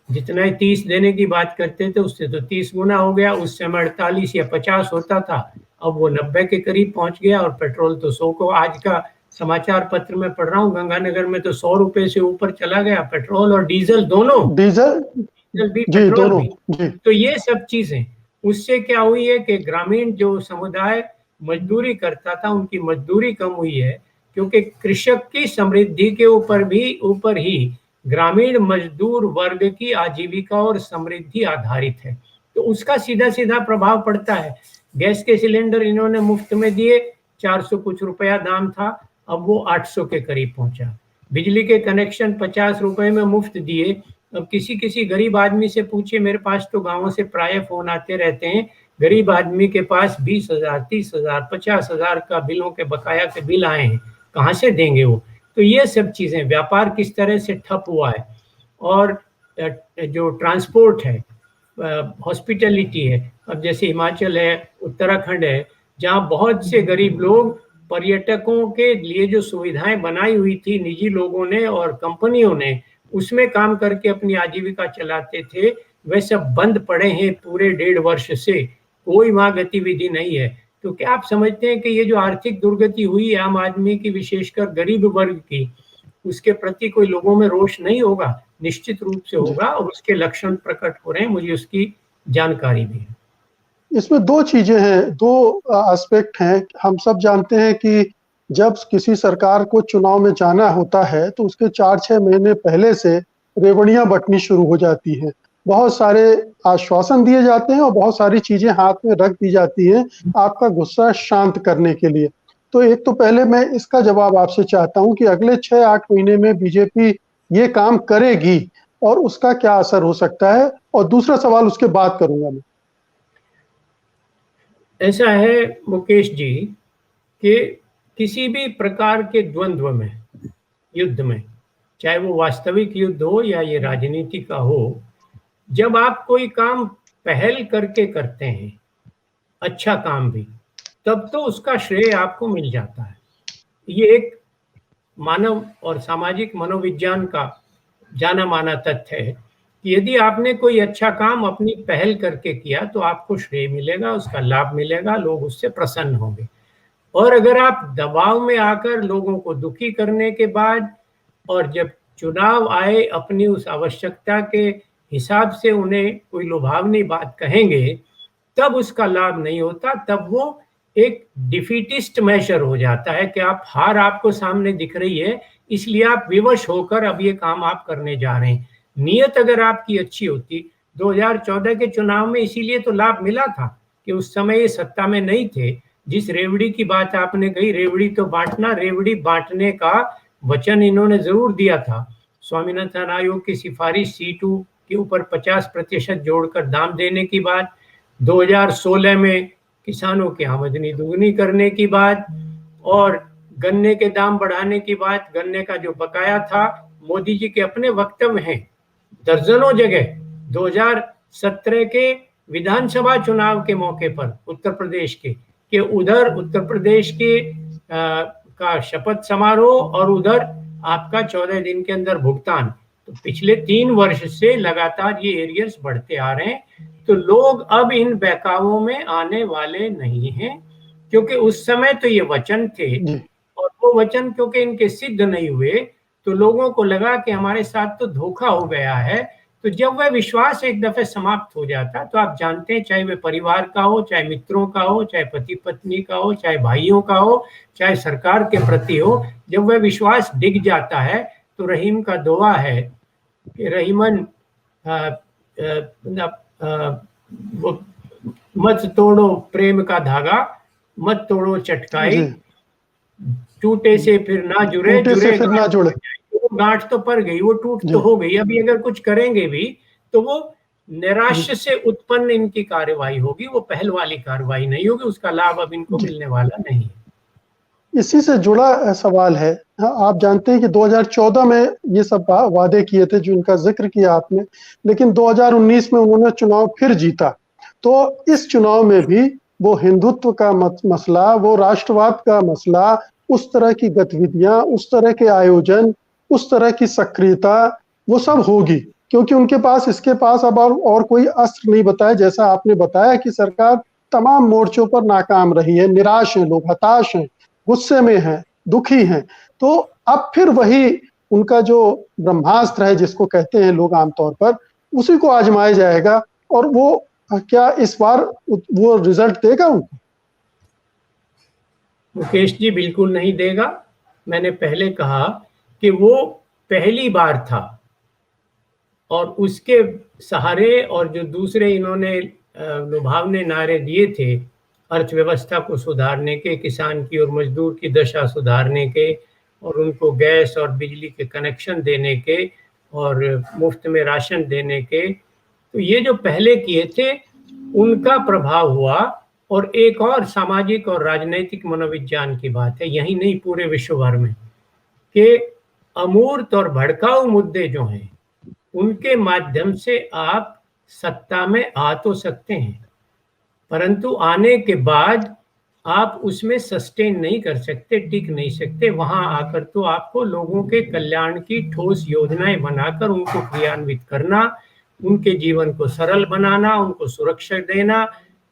जितना 30 देने की बात करते थे उससे तो 30 गुना हो गया। उस समय 48 या 50 होता था, अब वो 90 के करीब पहुंच गया। और पेट्रोल तो 100 को, आज का समाचार पत्र में पढ़ रहा हूँ गंगानगर में तो 100 रुपए से ऊपर चला गया पेट्रोल और डीजल दोनों, डीजल भी जी पेट्रोल दोनों भी। जी। तो ये सब चीजें, उससे क्या हुई है कि ग्रामीण जो समुदाय मजदूरी करता था उनकी मजदूरी कम हुई है, क्योंकि कृषक की समृद्धि के ऊपर ही ग्रामीण मजदूर वर्ग की आजीविका और समृद्धि आधारित है। तो उसका सीधा सीधा प्रभाव पड़ता है। गैस के सिलेंडर इन्होंने मुफ्त में दिए, 400 कुछ रुपया दाम था, अब वो 800 के करीब पहुंचा। बिजली के कनेक्शन 50 रुपए में मुफ्त दिए। अब किसी गरीब आदमी से पूछिए, मेरे पास तो गांवों से प्राय फोन आते रहते हैं, गरीब आदमी के पास 20,000, 30,000, 50,000 का बिलों के बकाया के बिल आए हैं, कहाँ से देंगे वो। तो ये सब चीजें, व्यापार किस तरह से ठप हुआ है, और जो ट्रांसपोर्ट है, हॉस्पिटलिटी है, अब जैसे हिमाचल है, उत्तराखंड है, जहाँ बहुत से गरीब लोग पर्यटकों के लिए जो सुविधाएं बनाई हुई थी निजी लोगों ने और कंपनियों ने, उसमें काम करके अपनी आजीविका चलाते थे, वे सब बंद पड़े हैं पूरे 1.5 वर्ष से, कोई वहां गतिविधि नहीं है। तो क्या आप समझते हैं कि ये जो आर्थिक दुर्गति हुई है आम आदमी की, विशेषकर गरीब वर्ग की, उसके प्रति कोई लोगों में रोष नहीं होगा? निश्चित रूप से होगा, और उसके लक्षण प्रकट हो रहे हैं, मुझे उसकी जानकारी भी है। इसमें 2 चीजें हैं, 2 एस्पेक्ट हैं। हम सब जानते हैं कि जब किसी सरकार को चुनाव में जाना होता है तो उसके 4-6 महीने पहले से रेवड़ियां बंटनी शुरू हो जाती हैं। बहुत सारे आश्वासन दिए जाते हैं और बहुत सारी चीजें हाथ में रख दी जाती हैं आपका गुस्सा शांत करने के लिए। तो एक तो पहले मैं इसका जवाब आपसे चाहता हूं कि अगले 6-8 महीने में बीजेपी ये काम करेगी और उसका क्या असर हो सकता है, और दूसरा सवाल उसके बाद करूंगा मैं। ऐसा है मुकेश जी कि किसी भी प्रकार के द्वंद्व में, युद्ध में, चाहे वो वास्तविक युद्ध हो या ये राजनीति का हो, जब आप कोई काम पहल करके करते हैं, अच्छा काम भी, तब तो उसका श्रेय आपको मिल जाता है। ये एक मानव और सामाजिक मनोविज्ञान का जाना माना तथ्य है कि यदि आपने कोई अच्छा काम अपनी पहल करके किया तो आपको श्रेय मिलेगा, उसका लाभ मिलेगा, लोग उससे प्रसन्न होंगे। और अगर आप दबाव में आकर लोगों को दुखी करने के बाद, और जब चुनाव आए अपनी उस आवश्यकता के हिसाब से उन्हें कोई लुभावनी बात कहेंगे, तब उसका लाभ नहीं होता। तब वो एक डिफीटिस्ट मेजर हो जाता है कि आप हार आपको सामने दिख रही है, इसलिए आप विवश होकर अब ये काम आप करने जा रहे हैं। नियत अगर आपकी अच्छी होती, 2014 के चुनाव में इसीलिए तो लाभ मिला था कि उस समय ये सत्ता में नहीं थे। जिस रेवड़ी की बात आपने कही, रेवड़ी तो बांटना, रेवड़ी बांटने का वचन इन्होंने जरूर दिया था। स्वामीनाथन आयोग की सिफारिश C2 के ऊपर 50% जोड़कर दाम देने की बात, 2016 में किसानों की आमदनी दुगनी करने की बात, और गन्ने के दाम बढ़ाने की बात, गन्ने का जो बकाया था, मोदी जी के अपने वक्तव्य हैं दर्जनों जगह। 2017 के विधानसभा चुनाव के मौके पर उत्तर प्रदेश के उधर उत्तर प्रदेश के का शपथ समारोह और उधर आपका 14 दिन के अंदर भुगतान। तो पिछले 3 वर्ष से लगातार ये एरियर्स बढ़ते आ रहे हैं। तो लोग अब इन बहकावों में आने वाले नहीं हैं, क्योंकि उस समय तो ये वचन थे और वो वचन क्योंकि इनके सिद्ध नहीं हुए, तो लोगों को लगा कि हमारे साथ तो धोखा हो गया है। तो जब वह विश्वास एक दफे समाप्त हो जाता, तो आप जानते हैं, चाहे वह परिवार का हो, चाहे मित्रों का हो, चाहे पति पत्नी का हो, चाहे भाइयों का हो, चाहे सरकार के प्रति हो, जब वह विश्वास डिग जाता है तो रहीम का दुआ है कि रहीमन मत तोड़ो प्रेम का धागा, मत तोड़ो चटकाई, टूटे से फिर ना जुड़े, जुड़े फिर ना जुड़े। वो गांठ तो पड़ गई, वो टूट तो हो गई। अभी अगर कुछ करेंगे भी तो वो निराशा से उत्पन्न इनकी कार्रवाई होगी, वो पहल वाली कार्रवाई नहीं होगी, उसका लाभ अब इनको मिलने वाला नहीं। इसी से जुड़ा सवाल है, आप जानते हैं कि 2014 में ये सब वादे किए थे जो इनका जिक्र किया आपने, लेकिन 2019 में उन्होंने चुनाव फिर जीता। तो इस चुनाव में भी वो हिंदुत्व का मसला, वो राष्ट्रवाद का मसला, उस तरह की गतिविधियां, उस तरह के आयोजन, उस तरह की सक्रियता, वो सब होगी, क्योंकि उनके पास इसके पास अब और कोई अस्त्र नहीं बताया। जैसा आपने बताया कि सरकार तमाम मोर्चों पर नाकाम रही है, निराश हैं लोग, हताश हैं, गुस्से में हैं, दुखी हैं। तो अब फिर वही उनका जो ब्रह्मास्त्र है, जिसको कहते हैं लोग आमतौर पर, उसी को आजमाया जाएगा। और वो क्या इस बार वो रिजल्ट देगा उनको? मुकेश जी, बिल्कुल नहीं देगा। मैंने पहले कहा कि वो पहली बार था और उसके सहारे और जो दूसरे इन्होंने लुभावने नारे दिए थे, अर्थव्यवस्था को सुधारने के, किसान की और मजदूर की दशा सुधारने के, और उनको गैस और बिजली के कनेक्शन देने के, और मुफ्त में राशन देने के, तो ये जो पहले किए थे उनका प्रभाव हुआ। और एक और सामाजिक और राजनीतिक मनोविज्ञान की बात है, यही नहीं पूरे विश्व भर में, कि अमूर्त और भड़काऊ मुद्दे जो हैं उनके माध्यम से आप सत्ता में आ तो सकते हैं, परंतु आने के बाद आप उसमें सस्टेन नहीं कर सकते, टिक नहीं सकते। वहां आकर तो आपको लोगों के कल्याण की ठोस योजनाएं बनाकर उनको क्रियान्वित करना, उनके जीवन को सरल बनाना, उनको सुरक्षा देना।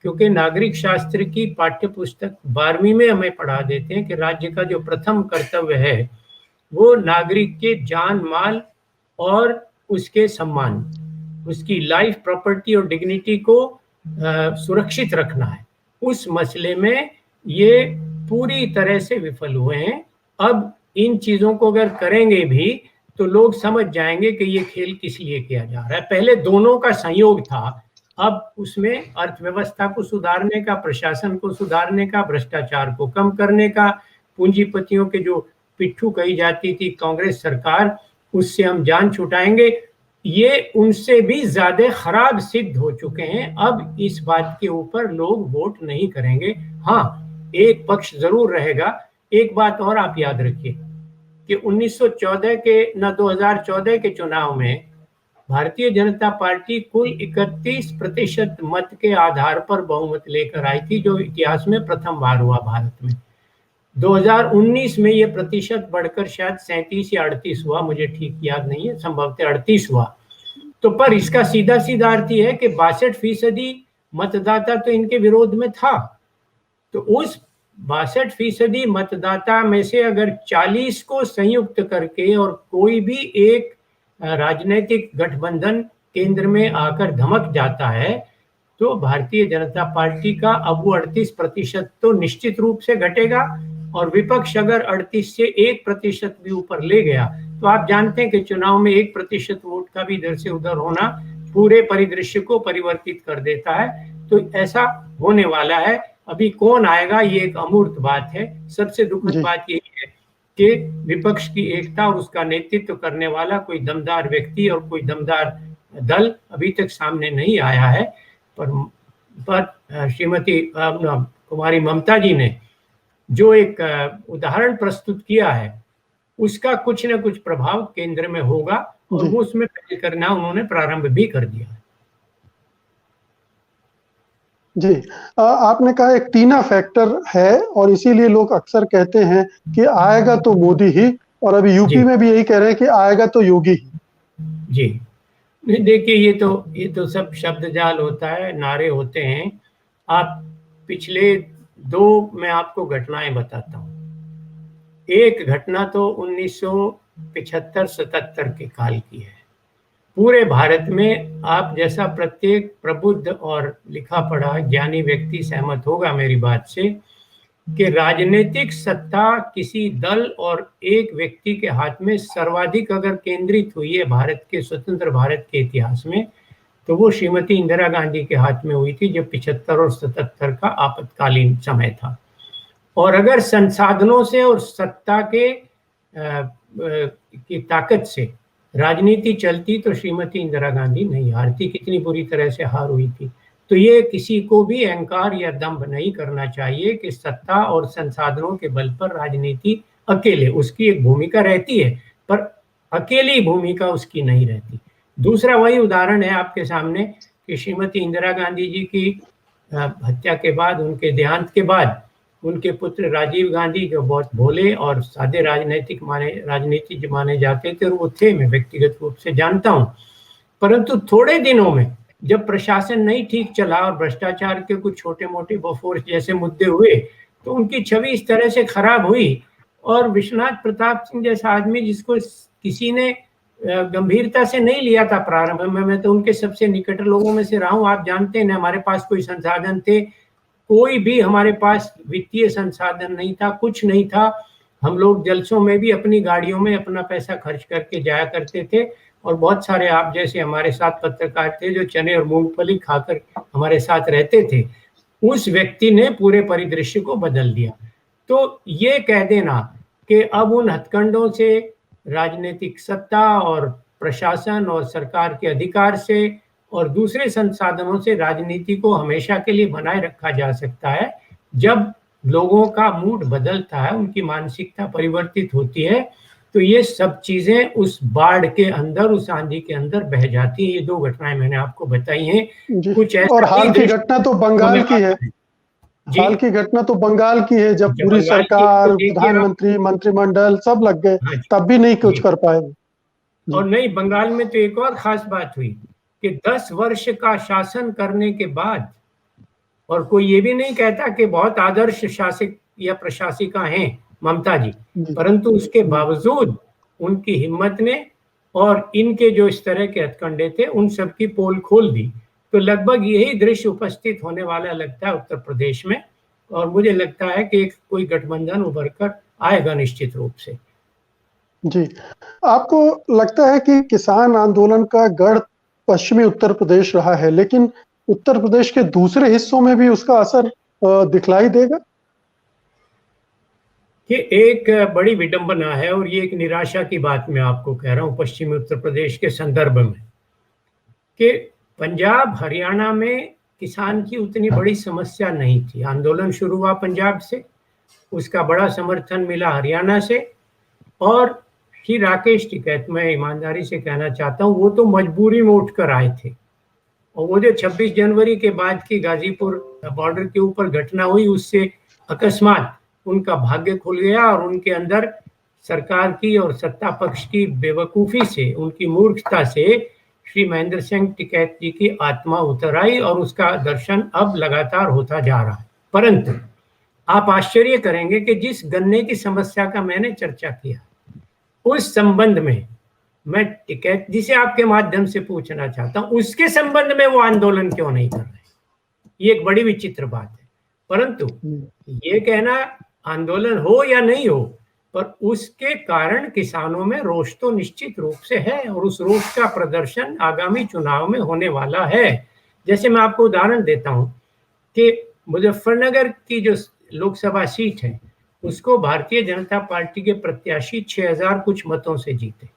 क्योंकि नागरिक शास्त्र की पाठ्य पुस्तक 12वीं में हमें पढ़ा देते हैं कि राज्य का जो प्रथम कर्तव्य है वो नागरिक के जान माल और उसके सम्मान, उसकी लाइफ, प्रॉपर्टी और डिग्निटी को सुरक्षित रखना है। उस मसले में ये पूरी तरह से विफल हुए हैं। अब इन चीजों को अगर करेंगे भी तो लोग समझ जाएंगे कि ये खेल किस लिए किया जा रहा है। पहले दोनों का संयोग था, अब उसमें अर्थव्यवस्था को सुधारने का, प्रशासन को सुधारने का, भ्रष्टाचार को कम करने का, पूंजीपतियों के जो पिट्ठू कही जाती थी कांग्रेस सरकार, उससे हम जान छुटाएंगे, ये उनसे भी ज्यादा खराब सिद्ध हो चुके हैं। अब इस बात के ऊपर लोग वोट नहीं करेंगे। हाँ, एक पक्ष जरूर रहेगा। एक बात और आप याद रखिए कि 1914 के न 2014 के चुनाव में भारतीय जनता पार्टी कुल 31% मत के आधार पर बहुमत लेकर आई थी, जो इतिहास में प्रथम बार हुआ भारत में। 2019 में ये प्रतिशत बढ़कर शायद 37 या 38 हुआ, मुझे ठीक याद नहीं है, संभवतः 38 हुआ। तो पर इसका सीधा सीधा अर्थ यह है कि 62% मतदाता तो इनके विरोध में था। तो उस 62% मतदाता में से अगर 40 को संयुक्त करके और कोई भी एक राजनीतिक गठबंधन केंद्र में आकर धमक जाता है, तो भारतीय जनता पार्टी का अब वो 38% तो निश्चित रूप से घटेगा। और विपक्ष अगर 38 से 1% भी ऊपर ले गया तो आप जानते हैं कि चुनाव में 1% वोट का भी इधर से उधर होना पूरे परिदृश्य को परिवर्तित कर देता है। तो ऐसा होने वाला है। अभी कौन आएगा ये एक अमूर्त बात है। सबसे दुखद बात यही है कि विपक्ष की एकता और उसका नेतृत्व करने वाला कोई दमदार व्यक्ति और कोई दमदार दल अभी तक सामने नहीं आया है। पर श्रीमती कुमारी ममता जी ने जो एक उदाहरण प्रस्तुत किया है उसका कुछ न कुछ प्रभाव केंद्र में होगा और वो उसमें पहल करना उन्होंने प्रारंभ भी कर दिया है। जी। आपने कहा एक टीना फैक्टर है और इसीलिए लोग अक्सर कहते हैं कि आएगा तो मोदी ही, और अभी यूपी में भी यही कह रहे हैं कि आएगा तो योगी ही। जी, देखिए ये तो सब शब्द जाल होता है, नारे होते हैं। आप पिछले 2 मैं आपको घटनाएं बताता हूँ। एक घटना तो 1975-77 के काल की है। पूरे भारत में आप जैसा प्रत्येक प्रबुद्ध और लिखा पढ़ा ज्ञानी व्यक्ति सहमत होगा मेरी बात से कि राजनीतिक सत्ता किसी दल और एक व्यक्ति के हाथ में सर्वाधिक अगर केंद्रित हुई है भारत के स्वतंत्र भारत के इतिहास में, तो वो श्रीमती इंदिरा गांधी के हाथ में हुई थी जब 75 और 77 का आपातकालीन समय था। और अगर संसाधनों से और सत्ता के की ताकत से राजनीति चलती तो श्रीमती इंदिरा गांधी नहीं हारती, कितनी बुरी तरह से हार हुई थी। तो ये किसी को भी अहंकार या दंभ नहीं करना चाहिए कि सत्ता और संसाधनों के बल पर राजनीति अकेले, उसकी एक भूमिका रहती है पर अकेली भूमिका उसकी नहीं रहती। दूसरा वही उदाहरण है आपके सामने कि श्रीमती इंदिरा गांधी जी की हत्या के बाद, उनके देहांत के बाद उनके पुत्र राजीव गांधी जो बहुत भोले और सादे राजनीतिज्ञ माने जाते थे, और वो थे, मैं व्यक्तिगत रूप से जानता हूं। परंतु थोड़े दिनों में जब प्रशासन नहीं ठीक चला और भ्रष्टाचार के कुछ छोटे मोटे बफोर्स जैसे मुद्दे हुए तो उनकी छवि इस तरह से खराब हुई। और विश्वनाथ प्रताप सिंह जैसा आदमी जिसको किसी ने गंभीरता से नहीं लिया था प्रारंभ में, मैं तो उनके सबसे निकट लोगों में से रहा हूं। आप जानते हैं हमारे पास कोई संसाधन थे, कोई भी हमारे पास वित्तीय संसाधन नहीं था, कुछ नहीं था। हम लोग जलसों में भी अपनी गाड़ियों में अपना पैसा खर्च करके जाया करते थे और बहुत सारे आप जैसे हमारे साथ पत्रकार थे जो चने और मूंगफली खाकर हमारे साथ रहते थे। उस व्यक्ति ने पूरे परिदृश्य को बदल दिया। तो ये कह देना कि अब उन हथकंडों से, राजनीतिक सत्ता और प्रशासन और सरकार के अधिकार से और दूसरे संसाधनों से राजनीति को हमेशा के लिए बनाए रखा जा सकता है जब लोगों का मूड बदलता है, उनकी मानसिकता परिवर्तित होती है, तो ये सब चीजें उस बाढ़ के अंदर, उस आंधी के अंदर बह जाती है। ये 2 घटनाएं मैंने आपको बताई हैं। कुछ ऐसा और हाल की घटना तो बंगाल की है। हाल की घटना तो बंगाल की है, जब पूरी सरकार, प्रधानमंत्री, मंत्रिमंडल सब लग गए, तब भी नहीं कुछ कर पाए। और नहीं, बंगाल में तो एक और खास बात हुई कि 10 वर्ष का शासन करने के बाद, और कोई ये भी नहीं कहता कि बहुत आदर्श शासक या प्रशासिका हैं ममता जी, परंतु उसके बावजूद उनकी हिम्मत ने और इनके जो इस तरह के हथकंडे थे उन सब की पोल खोल दी। तो लगभग यही दृश्य उपस्थित होने वाला लगता है उत्तर प्रदेश में, और मुझे लगता है कि कोई गठबंधन उभर कर आएगा निश्चित रूप से। जी, आपको लगता है कि किसान आंदोलन का गढ़ पश्चिमी उत्तर प्रदेश रहा है, लेकिन उत्तर प्रदेश के दूसरे हिस्सों में भी उसका असर दिखलाई देगा? ये एक बड़ी विडंबना है और ये एक निराशा की बात मैं आपको कह रहा हूँ पश्चिमी उत्तर प्रदेश के संदर्भ में, कि पंजाब हरियाणा में किसान की उतनी बड़ी समस्या नहीं थी। आंदोलन शुरू हुआ पंजाब से, उसका बड़ा समर्थन मिला हरियाणा से, और श्री राकेश टिकैत, मैं ईमानदारी से कहना चाहता हूँ, वो तो मजबूरी में उठकर आए थे। और वो जो 26 जनवरी के बाद की गाजीपुर बॉर्डर के ऊपर घटना हुई, उससे अकस्मात उनका भाग्य खुल गया और उनके अंदर सरकार की और सत्ता पक्ष की बेवकूफ़ी से, उनकी मूर्खता से श्री महेंद्र सिंह टिकैत जी की आत्मा उतर आई और उसका दर्शन अब लगातार होता जा रहा है। परंतु आप आश्चर्य करेंगे कि जिस गन्ने की समस्या का मैंने चर्चा किया, उस संबंध में मैं टिकैत जी से आपके माध्यम से पूछना चाहता हूं, उसके संबंध में वो आंदोलन क्यों नहीं कर रहे? ये एक बड़ी विचित्र बात है। परंतु ये कहना आंदोलन हो या नहीं हो, पर उसके कारण किसानों में रोष तो निश्चित रूप से है और उस रोष का प्रदर्शन आगामी चुनाव में होने वाला है। जैसे मैं आपको उदाहरण देता हूं कि मुजफ्फरनगर की जो लोकसभा सीट है उसको भारतीय जनता पार्टी के प्रत्याशी 6000 कुछ मतों से जीते।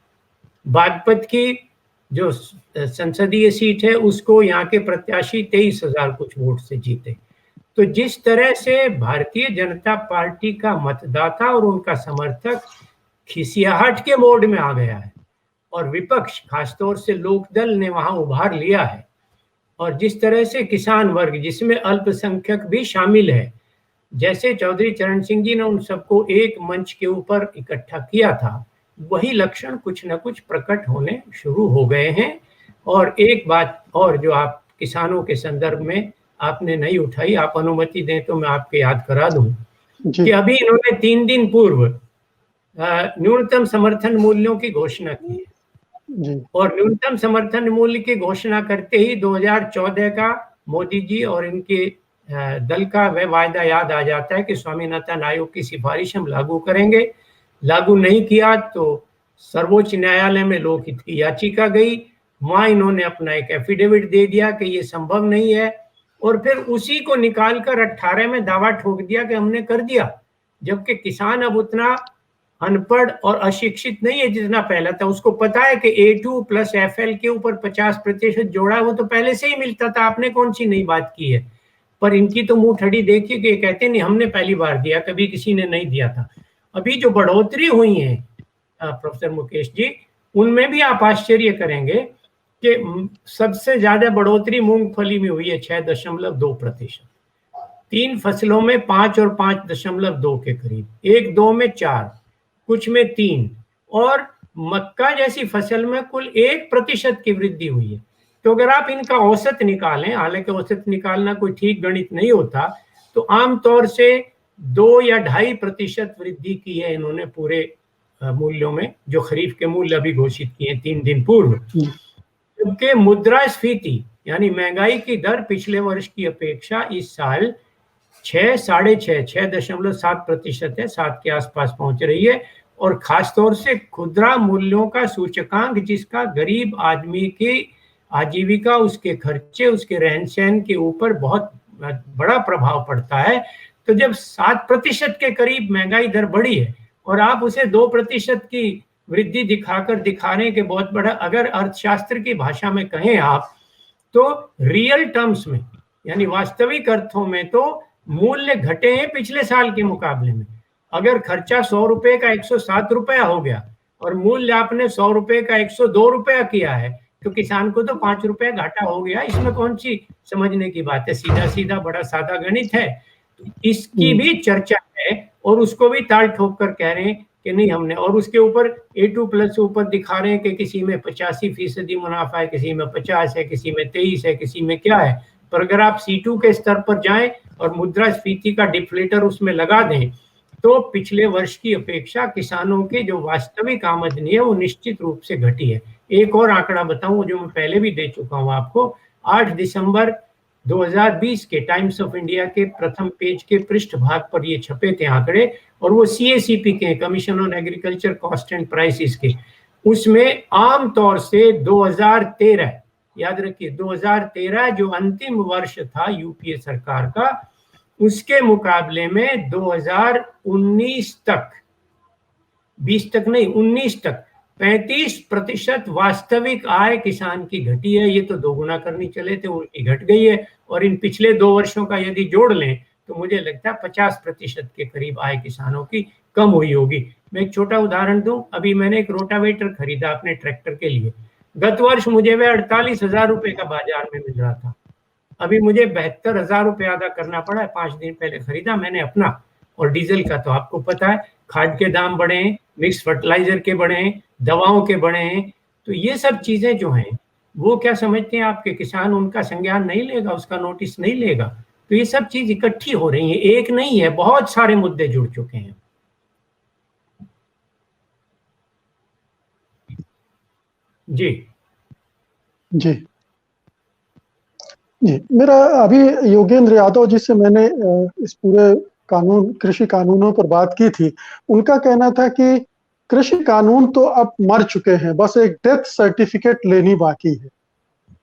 बागपत की जो संसदीय सीट है उसको यहाँ के प्रत्याशी 23,000 कुछ वोट से जीते। तो जिस तरह से भारतीय जनता पार्टी का मतदाता और उनका समर्थक खिसियाहट के मोड में आ गया है और विपक्ष खासतौर से लोकदल ने वहां उभार लिया है, और जिस तरह से किसान वर्ग जिसमें अल्पसंख्यक भी शामिल है, जैसे चौधरी चरण सिंह जी ने उन सबको एक मंच के ऊपर इकट्ठा किया था, वही लक्षण कुछ न कुछ प्रकट होने शुरू हो गए हैं। और एक बात और जो आप किसानों के संदर्भ में आपने नहीं उठाई, आप अनुमति दें तो मैं आपको याद करा दूं कि अभी इन्होंने 3 दिन पूर्व न्यूनतम समर्थन मूल्यों की घोषणा की है। और न्यूनतम समर्थन मूल्य की घोषणा करते ही 2014 का मोदी जी और इनके दल का वह वायदा याद आ जाता है कि स्वामीनाथन आयोग की सिफारिश हम लागू करेंगे। लागू नहीं किया तो सर्वोच्च न्यायालय में लोकहित की याचिका गई, वहां इन्होंने अपना एक एफिडेविट दे दिया कि ये संभव नहीं है, और फिर उसी को निकालकर 18 में दावा ठोक दिया कि हमने कर दिया, जबकि किसान अब उतना अनपढ़ और अशिक्षित नहीं है जितना पहला था। उसको पता है कि A2 प्लस FL के ऊपर 50% जोड़ा, वो तो पहले से ही मिलता था, आपने कौन सी नई बात की है। पर इनकी तो मुंह ठड़ी देखिए कि कहते नहीं हमने पहली बार दिया, कभी किसी ने नहीं दिया था। अभी जो बढ़ोतरी हुई है प्रोफेसर मुकेश जी, उनमें भी आप आश्चर्य करेंगे कि सबसे ज्यादा बढ़ोतरी मूंगफली में हुई है 6.2%। 3 फसलों में 5 और 5.2 के करीब, 1, 2 में 4, कुछ में 3, और मक्का जैसी फसल में कुल 1% की वृद्धि हुई है। तो अगर आप इनका औसत निकालें, हालांकि औसत निकालना कोई ठीक गणित नहीं होता, तो आमतौर से 2 या 2.5% वृद्धि की है इन्होंने पूरे मूल्यों में, जो खरीफ के मूल्य अभी घोषित किए हैं 3 दिन पूर्व। जबकि मुद्रास्फीति यानी महंगाई की दर पिछले वर्ष की अपेक्षा इस साल 6.7% है, 7 के आसपास पहुंच रही है। और खासतौर से खुदरा मूल्यों का सूचकांक, जिसका गरीब आदमी की आजीविका, उसके खर्चे, उसके रहन सहन के ऊपर बहुत बड़ा प्रभाव पड़ता है, तो जब 7% के करीब महंगाई दर बढ़ी है और आप उसे 2% की वृद्धि दिखाने के बहुत बड़ा, अगर अर्थशास्त्र की भाषा में कहें आप, तो रियल टर्म्स में यानी वास्तविक अर्थों में तो मूल्य घटे हैं पिछले साल के मुकाबले में। अगर खर्चा 100 रुपए का 107 रुपया हो गया और मूल्य आपने 100 रुपए का 102 रुपया किया है, तो किसान को तो 5 रुपए घाटा हो गया। इसमें कौन सी समझने की बात है, सीधा सीधा बड़ा सादा गणित है। तो इसकी भी चर्चा है और उसको भी ताल ठोक कर कह रहे हैं कि नहीं हमने, और उसके ऊपर A2 प्लस ऊपर दिखा रहे हैं कि किसी में 85% मुनाफा है, किसी में 50 है, किसी में 23 है, किसी में क्या है। पर अगर आप C2 के स्तर पर जाएं और मुद्रास्फीति का डिफ्लेटर उसमें लगा दें, तो पिछले वर्ष की अपेक्षा किसानों के जो वास्तविक आमदनी है वो निश्चित रूप से घटी है। एक और आंकड़ा बताऊं जो मैं पहले भी दे चुका हूं आपको, 8 दिसंबर 2020 के टाइम्स ऑफ इंडिया के प्रथम पेज के पृष्ठ भाग पर ये छपे थे आंकड़े, और वो CACP के, commission on agriculture cost and prices के। उसमें आमतौर से 2013, याद रखिए 2013 जो अंतिम वर्ष था यूपीए सरकार का, उसके मुकाबले में 2019 तक, 20 तक नहीं 19 तक 35% वास्तविक आय किसान की घटी है। ये तो दोगुना करनी चले थे, उनकी घट गई है। और इन पिछले 2 वर्षों का यदि जोड़ लें तो मुझे लगता है 50% के करीब आय किसानों की कम हुई होगी। मैं एक छोटा उदाहरण दूं, अभी मैंने एक रोटावेटर खरीदा अपने ट्रैक्टर के लिए। गत वर्ष मुझे वह 48,000 रुपए का बाजार में मिल रहा था, अभी मुझे 72,000 रुपये अदा करना पड़ा है। 5 दिन पहले खरीदा मैंने अपना। और डीजल का तो आपको पता है, खाद के दाम बढ़े हैं, मिक्स फर्टिलाइजर के बढ़े हैं, दवाओं के बढ़े हैं। तो ये सब चीजें जो हैं वो क्या समझते हैं आपके किसान उनका संज्ञान नहीं लेगा, उसका नोटिस नहीं लेगा। तो ये सब चीज इकट्ठी हो रही है, एक नहीं है, बहुत सारे मुद्दे जुड़ चुके हैं। जी जी जी, मेरा अभी योगेंद्र यादव जिससे मैंने इस पूरे कानून, कृषि कानूनों पर बात की थी, उनका कहना था कि कृषि कानून तो अब मर चुके हैं, बस एक डेथ सर्टिफिकेट लेनी बाकी है।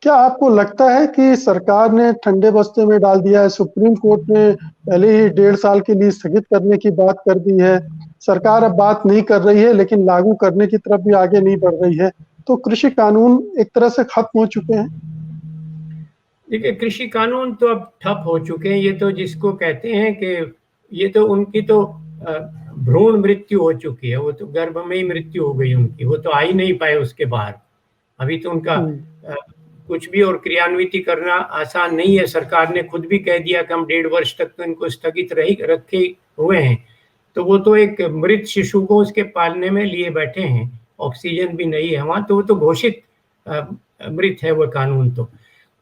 क्या आपको लगता है कि सरकार ने ठंडे बस्ते में डाल दिया है? सुप्रीम कोर्ट ने पहले ही 1.5 साल के लिए स्थगित करने की बात कर दी है। सरकार अब बात नहीं कर रही है, लेकिन लागू करने की तरफ भी आगे नहीं बढ़ रही है। तो कृषि कानून एक तरह से खत्म हो चुके हैं। देखिए, कृषि कानून तो अब ठप हो चुके हैं। ये तो जिसको कहते हैं कि ये तो उनकी तो भ्रूण मृत्यु हो चुकी है, वो तो गर्भ में ही मृत्यु हो गई उनकी, वो तो आ ही नहीं पाए उसके बाहर। अभी तो उनका कुछ भी और क्रियान्वित करना आसान नहीं है। सरकार ने खुद भी कह दिया कि हम 1.5 वर्ष तक तो इनको स्थगित रखे हुए हैं। तो वो तो एक मृत शिशु को उसके पालने में लिए बैठे हैं, ऑक्सीजन भी नहीं है वहां, तो वो तो घोषित मृत है वो कानून। तो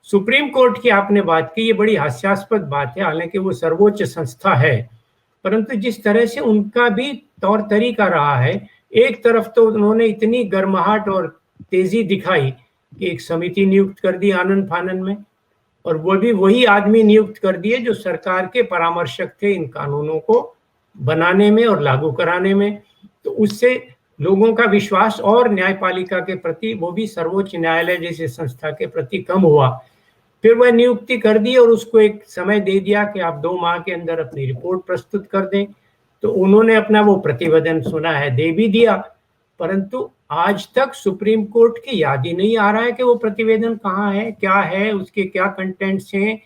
सुप्रीम कोर्ट की आपने बात की, ये बड़ी हास्यास्पद बात है। हालांकि वो सर्वोच्च संस्था है, परंतु जिस तरह से उनका भी तौर तरीका रहा है, एक तरफ तो उन्होंने इतनी गर्माहट और तेजी दिखाई कि एक समिति नियुक्त कर दी आनन फानन में, और वो भी वही आदमी नियुक्त कर दिए जो सरकार के परामर्शक थे इन कानूनों को बनाने में और लागू कराने में। तो उससे लोगों का विश्वास और न्यायपालिका के प्रति, वो भी सर्वोच्च न्यायालय जैसे संस्था के प्रति, कम हुआ। फिर वह नियुक्ति कर दी और उसको एक समय दे दिया कि आप 2 माह के अंदर अपनी रिपोर्ट प्रस्तुत कर दें। तो उन्होंने अपना वो प्रतिवेदन सुना है, दे भी दिया, परंतु आज तक सुप्रीम कोर्ट की याद ही नहीं आ रहा है कि वो प्रतिवेदन कहाँ है, क्या है, उसके क्या कंटेंट्स हैं,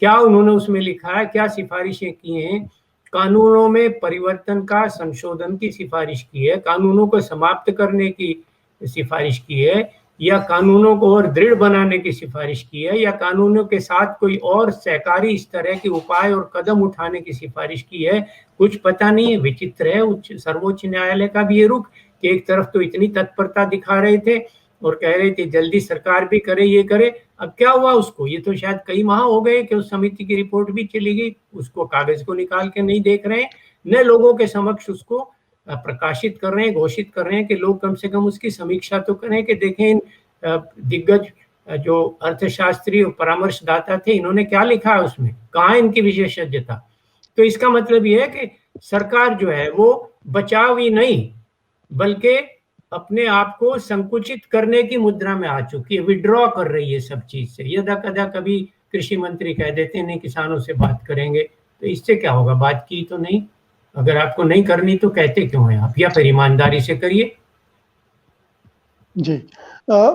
क्या उन्होंने उसमें लिखा है, क्या सिफारिशें की हैं। कानूनों में परिवर्तन का, संशोधन की सिफारिश की है, कानूनों को समाप्त करने की सिफारिश की है, या कानूनों को और दृढ़ बनाने की सिफारिश की है, या कानूनों के साथ कोई और सहकारी इस तरह के उपाय और कदम उठाने की सिफारिश की है, कुछ पता नहीं है। विचित्र है सर्वोच्च न्यायालय का भी ये रुख कि एक तरफ तो इतनी तत्परता दिखा रहे थे और कह रहे थे जल्दी सरकार भी करे, ये करे। अब क्या हुआ उसको? ये तो शायद कई माह हो गए कि उस समिति की रिपोर्ट भी चली गई, उसको कागज को निकाल के नहीं देख रहे हैं, न लोगों के समक्ष उसको प्रकाशित कर रहे हैं, घोषित कर रहे हैं कि लोग कम से कम उसकी समीक्षा तो करें कि देखें इन दिग्गज जो अर्थशास्त्री और परामर्शदाता थे, इन्होंने क्या लिखा है उसमें, कहाँ इनकी विशेषज्ञता। तो इसका मतलब ये है कि सरकार जो है वो बचाव ही नहीं बल्कि अपने आप को संकुचित करने की मुद्रा में आ चुकी है, विड्रॉ कर रही है सब चीज से। यदा कदा कभी कृषि मंत्री कह देते हैं नहीं किसानों से बात करेंगे, तो इससे क्या होगा? बात की तो नहीं। अगर आपको नहीं करनी तो कहते क्यों हैं आप? या फिर ईमानदारी से करिए। जी,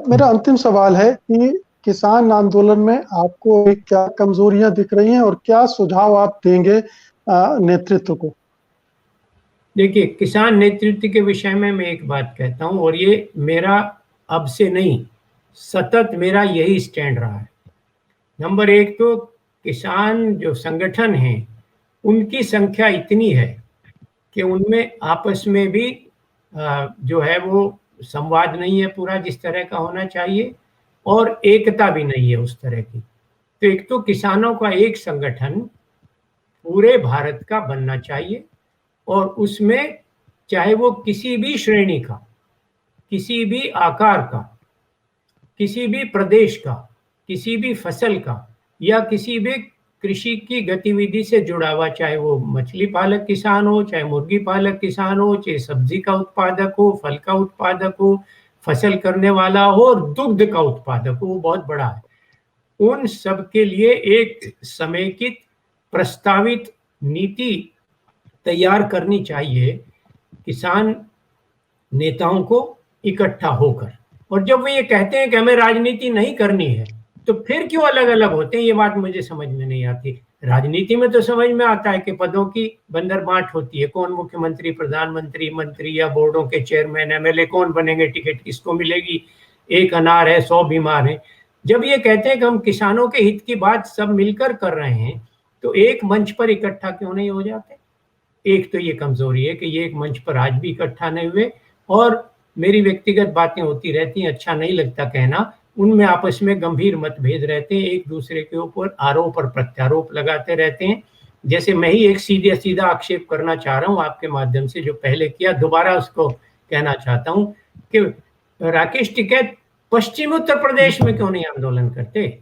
मेरा अंतिम सवाल है कि किसान आंदोलन में आपको क्या कमजोरियां दिख रही हैं और क्या सुझाव आप देंगे नेतृत्व को? देखिए, किसान नेतृत्व के विषय में मैं एक बात कहता हूं, और ये मेरा अब से नहीं, सतत मेरा यही स्टैंड रहा है। नंबर एक तो किसान जो संगठन हैं उनकी संख्या इतनी है कि उनमें आपस में भी जो है वो संवाद नहीं है पूरा जिस तरह का होना चाहिए, और एकता भी नहीं है उस तरह की। तो एक तो किसानों का एक संगठन पूरे भारत का बनना चाहिए, और उसमें चाहे वो किसी भी श्रेणी का, किसी भी आकार का, किसी भी प्रदेश का, किसी भी फसल का, या किसी भी कृषि की गतिविधि से जुड़ा हुआ, चाहे वो मछली पालक किसान हो, चाहे मुर्गी पालक किसान हो, चाहे सब्जी का उत्पादक हो, फल का उत्पादक हो, फसल करने वाला हो, और दुग्ध का उत्पादक हो, वो बहुत बड़ा है। उन सब के लिए एक समेकित प्रस्तावित नीति तैयार करनी चाहिए किसान नेताओं को इकट्ठा होकर। और जब वो ये कहते हैं कि हमें राजनीति नहीं करनी है, तो फिर क्यों अलग अलग होते हैं? ये बात मुझे समझ में नहीं आती। राजनीति में तो समझ में आता है कि पदों की बंदरबांट होती है, कौन मुख्यमंत्री, प्रधानमंत्री, मंत्री या बोर्डों के चेयरमैन, एमएलए कौन बनेंगे, टिकट किसको मिलेगी, एक अनार है 100 बीमार है। जब ये कहते हैं कि हम किसानों के हित की बात सब मिलकर कर रहे हैं, तो एक मंच पर इकट्ठा क्यों नहीं हो जाते? एक तो ये कमजोरी है कि ये एक मंच पर आज भी इकट्ठा नहीं हुए, और मेरी व्यक्तिगत बातें होती रहती हैं, अच्छा नहीं लगता कहना, उनमें आपस में गंभीर मतभेद रहते हैं, एक दूसरे के ऊपर आरोप और प्रत्यारोप लगाते रहते हैं। जैसे मैं ही एक सीधा सीधा आक्षेप करना चाह रहा हूं आपके माध्यम से, जो पहले किया, दोबारा उसको कहना चाहता हूं कि राकेश टिकैत पश्चिमी उत्तर प्रदेश में क्यों नहीं आंदोलन करते,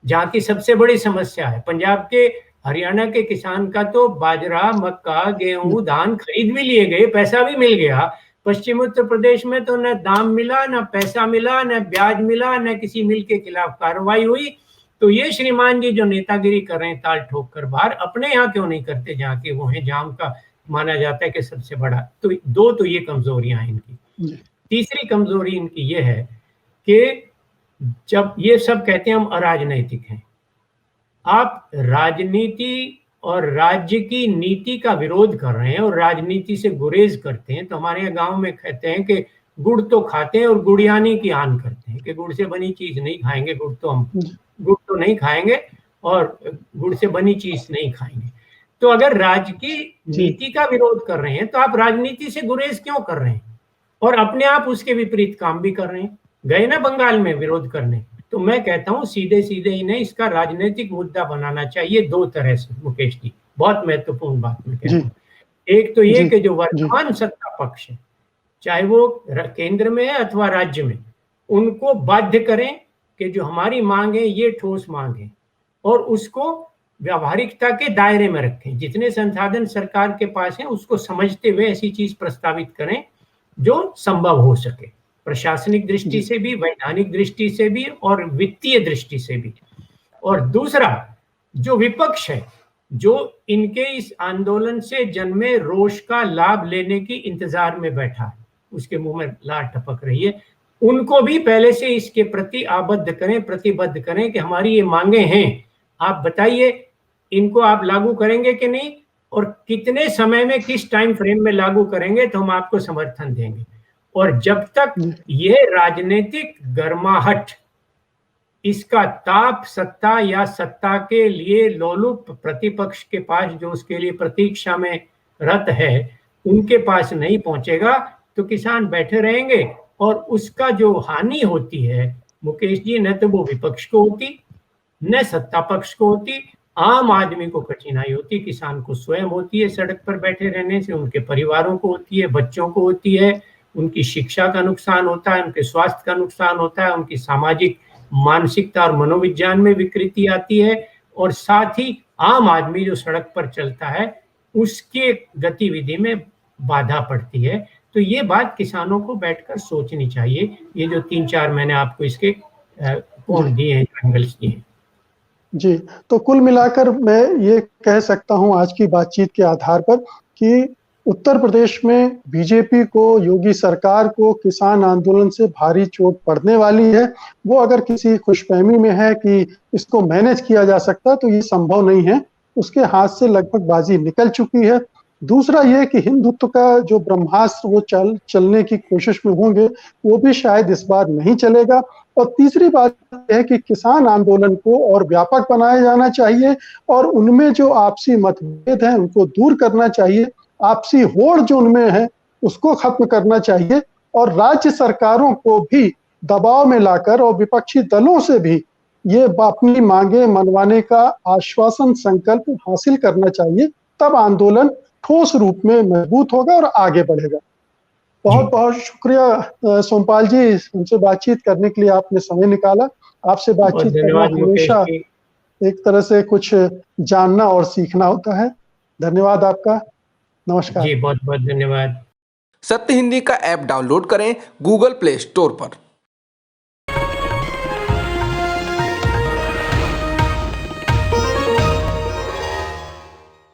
जहाँ की सबसे बड़ी समस्या है। पंजाब के, हरियाणा के किसान का तो बाजरा, मक्का, गेहूं, धान खरीद भी लिए गए, पैसा भी मिल गया। पश्चिम उत्तर प्रदेश में तो न दाम मिला, न पैसा मिला, न ब्याज मिला, न किसी मिल के खिलाफ कार्रवाई हुई। तो ये श्रीमान जी जो नेतागिरी कर रहे हैं ताल ठोक कर बाहर, अपने यहाँ क्यों नहीं करते जहाँ के वो हैं, जहाँ का माना जाता है कि सबसे बड़ा। तो दो तो ये कमजोरियां हैं इनकी। तीसरी कमजोरी इनकी ये है कि जब ये सब कहते हैं हम अराजनैतिक हैं, आप राजनीति और राज्य की नीति का विरोध कर रहे हैं और राजनीति से गुरेज करते हैं। तो हमारे यहाँ गांव में कहते हैं कि गुड़ तो खाते हैं और गुड़ियानी की आन करते हैं कि गुड़ से बनी चीज नहीं खाएंगे, गुड़ तो नहीं खाएंगे और गुड़ से बनी चीज नहीं खाएंगे। तो अगर राज्य की नीति का विरोध कर रहे हैं तो आप राजनीति से गुरेज क्यों कर रहे हैं और अपने आप उसके विपरीत काम भी कर रहे हैं। गए ना बंगाल में विरोध करने, तो मैं कहता हूं सीधे सीधे इन्हें इसका राजनीतिक मुद्दा बनाना चाहिए दो तरह से। मुकेश जी, बहुत महत्वपूर्ण बात मैं कहता हूं। एक तो ये कि जो वर्तमान सत्ता पक्ष है, चाहे वो केंद्र में है अथवा राज्य में, उनको बाध्य करें कि जो हमारी मांग है ये ठोस मांग है और उसको व्यावहारिकता के दायरे में रखें। जितने संसाधन सरकार के पास हैं उसको समझते हुए ऐसी चीज प्रस्तावित करें जो संभव हो सके, प्रशासनिक दृष्टि से भी, वैधानिक दृष्टि से भी और वित्तीय दृष्टि से भी। और दूसरा, जो विपक्ष है, जो इनके इस आंदोलन से जन्मे रोष का लाभ लेने की इंतजार में बैठा है, उसके मुंह में लार टपक रही है, उनको भी पहले से इसके प्रति आबद्ध करें, प्रतिबद्ध करें कि हमारी ये मांगे हैं, आप बताइए इनको आप लागू करेंगे कि नहीं और कितने समय में, किस टाइम फ्रेम में लागू करेंगे तो हम आपको समर्थन देंगे। और जब तक यह राजनीतिक गर्माहट, इसका ताप सत्ता या सत्ता के लिए लोलुप प्रतिपक्ष के पास जो उसके लिए प्रतीक्षा में रत है, उनके पास नहीं पहुंचेगा तो किसान बैठे रहेंगे और उसका जो हानि होती है मुकेश जी, न तो वो विपक्ष को होती, न सत्ता पक्ष को होती, आम आदमी को कठिनाई होती, किसान को स्वयं होती है, सड़क पर बैठे रहने से उनके परिवारों को होती है, बच्चों को होती है, उनकी शिक्षा का नुकसान होता है, उनके स्वास्थ्य का नुकसान होता है, उनकी सामाजिक मानसिकता और मनोविज्ञान में विकृति आती है और साथ ही आम आदमी जो सड़क पर चलता है उसके गतिविधि में बाधा पड़ती है। तो ये बात किसानों को बैठकर सोचनी चाहिए। ये जो 3-4 मैंने आपको इसके पॉइंट दिए हैं, एंगल्स दिए हैं। जी, तो कुल मिलाकर मैं ये कह सकता हूं आज की बातचीत के आधार पर कि उत्तर प्रदेश में बीजेपी को, योगी सरकार को किसान आंदोलन से भारी चोट पड़ने वाली है। वो अगर किसी खुशफहमी में है कि इसको मैनेज किया जा सकता है तो ये संभव नहीं है, उसके हाथ से लगभग बाजी निकल चुकी है। दूसरा ये कि हिंदुत्व का जो ब्रह्मास्त्र वो चलने की कोशिश में होंगे, वो भी शायद इस बार नहीं चलेगा। और तीसरी बात है कि किसान आंदोलन को और व्यापक बनाया जाना चाहिए और उनमें जो आपसी मतभेद हैं उनको दूर करना चाहिए, आपसी होड़ जो उनमें है उसको खत्म करना चाहिए और राज्य सरकारों को भी दबाव में लाकर और विपक्षी दलों से भी ये अपनी मांगे मनवाने का आश्वासन, संकल्प हासिल करना चाहिए। तब आंदोलन ठोस रूप में मजबूत होगा और आगे बढ़ेगा। बहुत बहुत शुक्रिया सोमपाल जी, हमसे बातचीत करने के लिए आपने समय निकाला। आपसे बातचीत करना हमेशा एक तरह से कुछ जानना और सीखना होता है। धन्यवाद आपका, नमस्कार जी, बहुत बहुत धन्यवाद। सत्य हिंदी का ऐप डाउनलोड करें गूगल प्ले स्टोर पर।